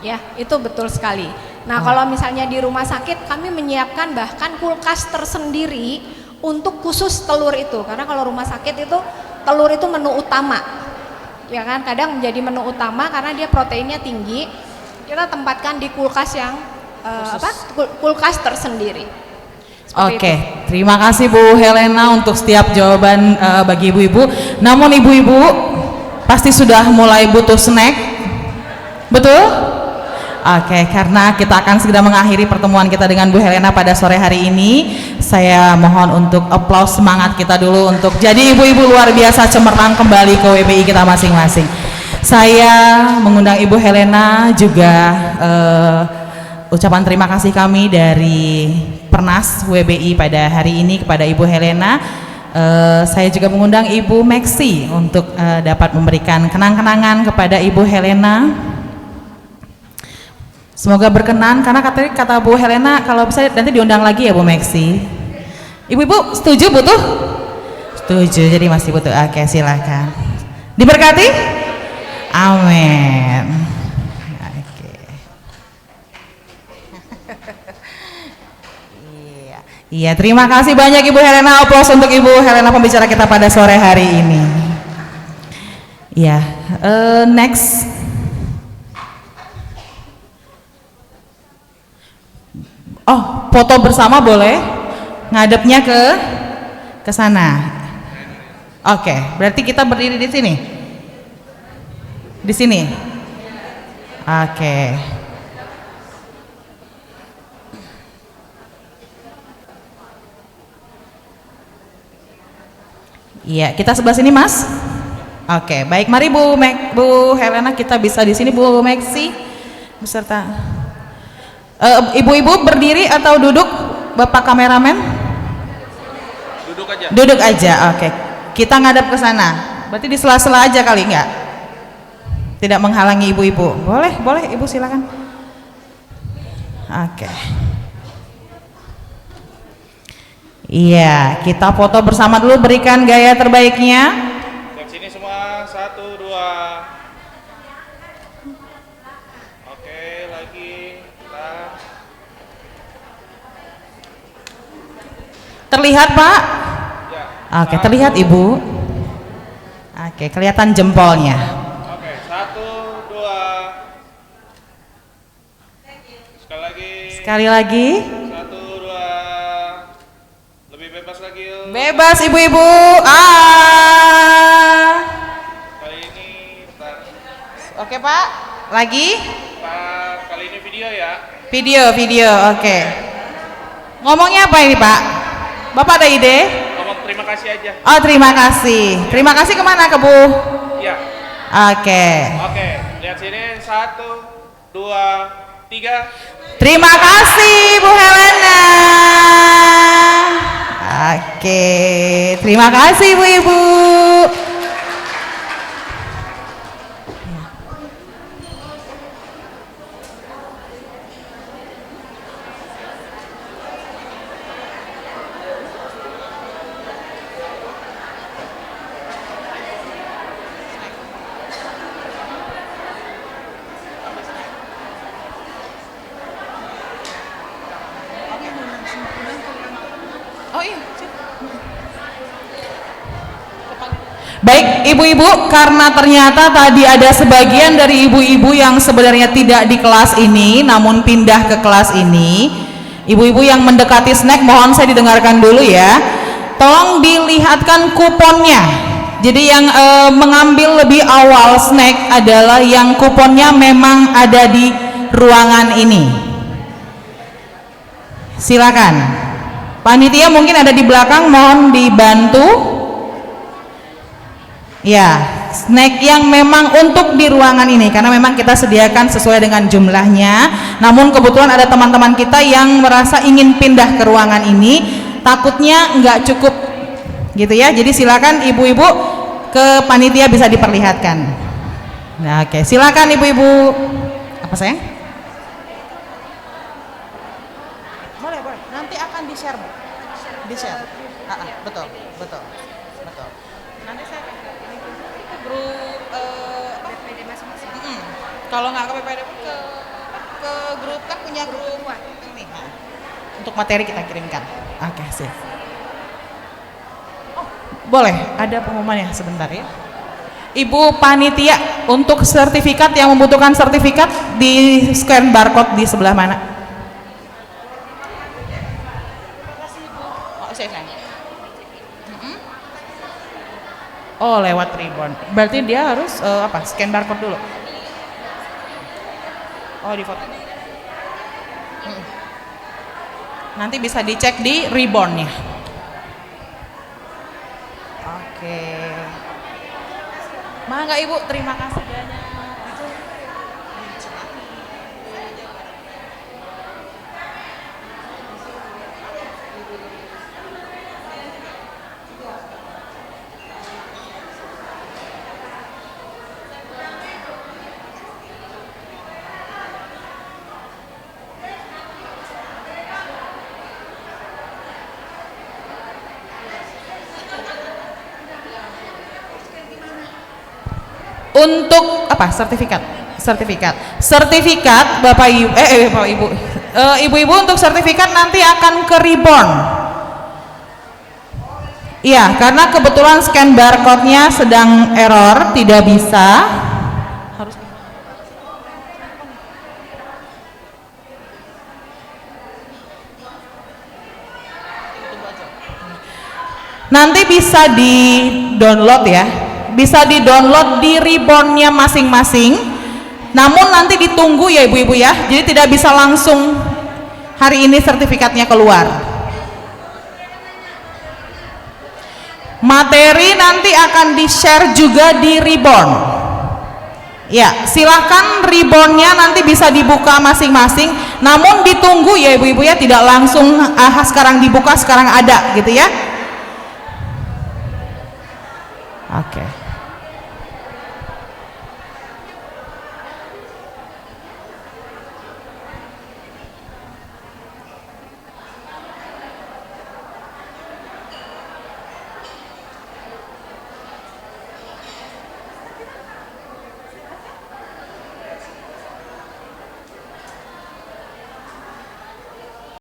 Ya, itu betul sekali. Nah, kalau misalnya di rumah sakit, kami menyiapkan bahkan kulkas tersendiri untuk khusus telur itu, karena kalau rumah sakit itu telur itu menu utama, ya kan, kadang menjadi menu utama karena dia proteinnya tinggi. Kita tempatkan di kulkas yang kulkas tersendiri. Oke, terima kasih Bu Helena untuk setiap jawaban bagi ibu-ibu. Namun ibu-ibu pasti sudah mulai butuh snack, betul? Oke, karena kita akan segera mengakhiri pertemuan kita dengan Bu Helena pada sore hari ini, saya mohon untuk aplaus semangat kita dulu untuk jadi ibu-ibu luar biasa cemerlang kembali ke WBI kita masing-masing. Saya mengundang Ibu Helena juga ucapan terima kasih kami dari Pernas WBI pada hari ini kepada Ibu Helena. Saya juga mengundang Ibu Meksi untuk dapat memberikan kenang-kenangan kepada Ibu Helena. Semoga berkenan, karena kata Bu Helena kalau bisa nanti diundang lagi ya Bu Meksi. Ibu-ibu setuju butuh? Setuju, jadi masih butuh. Oke, silakan. Diberkati? Amin. Oke. Iya, terima kasih banyak Ibu Helena. Aplaus untuk Ibu Helena pembicara kita pada sore hari ini. Iya, next. Oh, foto bersama boleh? Ngadepnya ke sana. Oke, berarti kita berdiri di sini. Di sini. Oke. Iya, kita sebelah sini, Mas. Oke, baik. Mari Bu Helena, kita bisa di sini Bu Meksi beserta. Ibu-ibu berdiri atau duduk, Bapak kameramen? Duduk aja. Duduk aja, oke. Kita ngadap ke sana. Berarti di sela-sela aja kali, enggak? Tidak menghalangi ibu-ibu. Boleh, Ibu silakan. Oke. Iya, kita foto bersama dulu, berikan gaya terbaiknya. Dari sini semua, 1, 2. Oke, lagi. Terlihat Pak? Ya. Oke, terlihat Ibu. Oke, kelihatan jempolnya. Oke, 1, 2. Sekali lagi. Sekali lagi. 1, 2. Lebih bebas lagi yuk. Bebas ibu-ibu. Kali ini, bentar. Oke Pak, lagi. Pak, kali ini video ya. Video, oke. Ngomongnya apa ini Pak? Bapak ada ide? Ngomong terima kasih aja. Oh, terima kasih. Terima kasih kemana ke Bu? Iya. Oke. Oke, lihat sini, 1, 2, 3. Terima kasih Bu Helena. Oke, terima kasih ibu-ibu. Baik ibu-ibu, karena ternyata tadi ada sebagian dari ibu-ibu yang sebenarnya tidak di kelas ini namun pindah ke kelas ini. Ibu-ibu yang mendekati snack mohon saya didengarkan dulu ya. Tolong dilihatkan kuponnya. Jadi yang mengambil lebih awal snack adalah yang kuponnya memang ada di ruangan ini. Silakan. Panitia mungkin ada di belakang, mohon dibantu. Ya, snack yang memang untuk di ruangan ini karena memang kita sediakan sesuai dengan jumlahnya. Namun kebetulan ada teman-teman kita yang merasa ingin pindah ke ruangan ini, takutnya nggak cukup gitu ya. Jadi silakan ibu-ibu ke panitia bisa diperlihatkan. Nah, oke, silakan ibu-ibu. Apa sayang? Boleh, boleh. Nanti akan di-share, Bu. Di-share. Betul, betul. Betul. Nanti saya grup PPD masing-masing. Kalau nggak ke PPD pun ke grup, kan punya grup ini. Untuk materi kita kirimkan. Oke, sip. Oh, boleh, ada pengumumannya sebentar ya. Ibu panitia, untuk sertifikat yang membutuhkan sertifikat di scan barcode di sebelah mana? Oh, saya. Oh, lewat ribbon. Berarti dia harus scan barcode dulu. Oh, di foto. Nanti bisa dicek di ribbonnya. Oke. Mangga Ibu, terima kasih banyak. Untuk apa? Sertifikat Bapak Ibu, Bapak Ibu, ibu-ibu untuk sertifikat nanti akan ke ribbon. Iya, karena kebetulan scan barcode-nya sedang error, tidak bisa. Harus. Nanti bisa di-download ya. Bisa di-download di ribbonnya masing-masing. Namun nanti ditunggu ya ibu-ibu ya. Jadi tidak bisa langsung hari ini sertifikatnya keluar. Materi nanti akan di-share juga di ribbon. Ya, silakan ribbonnya nanti bisa dibuka masing-masing. Namun ditunggu ya ibu-ibu ya, tidak langsung sekarang dibuka sekarang ada gitu ya.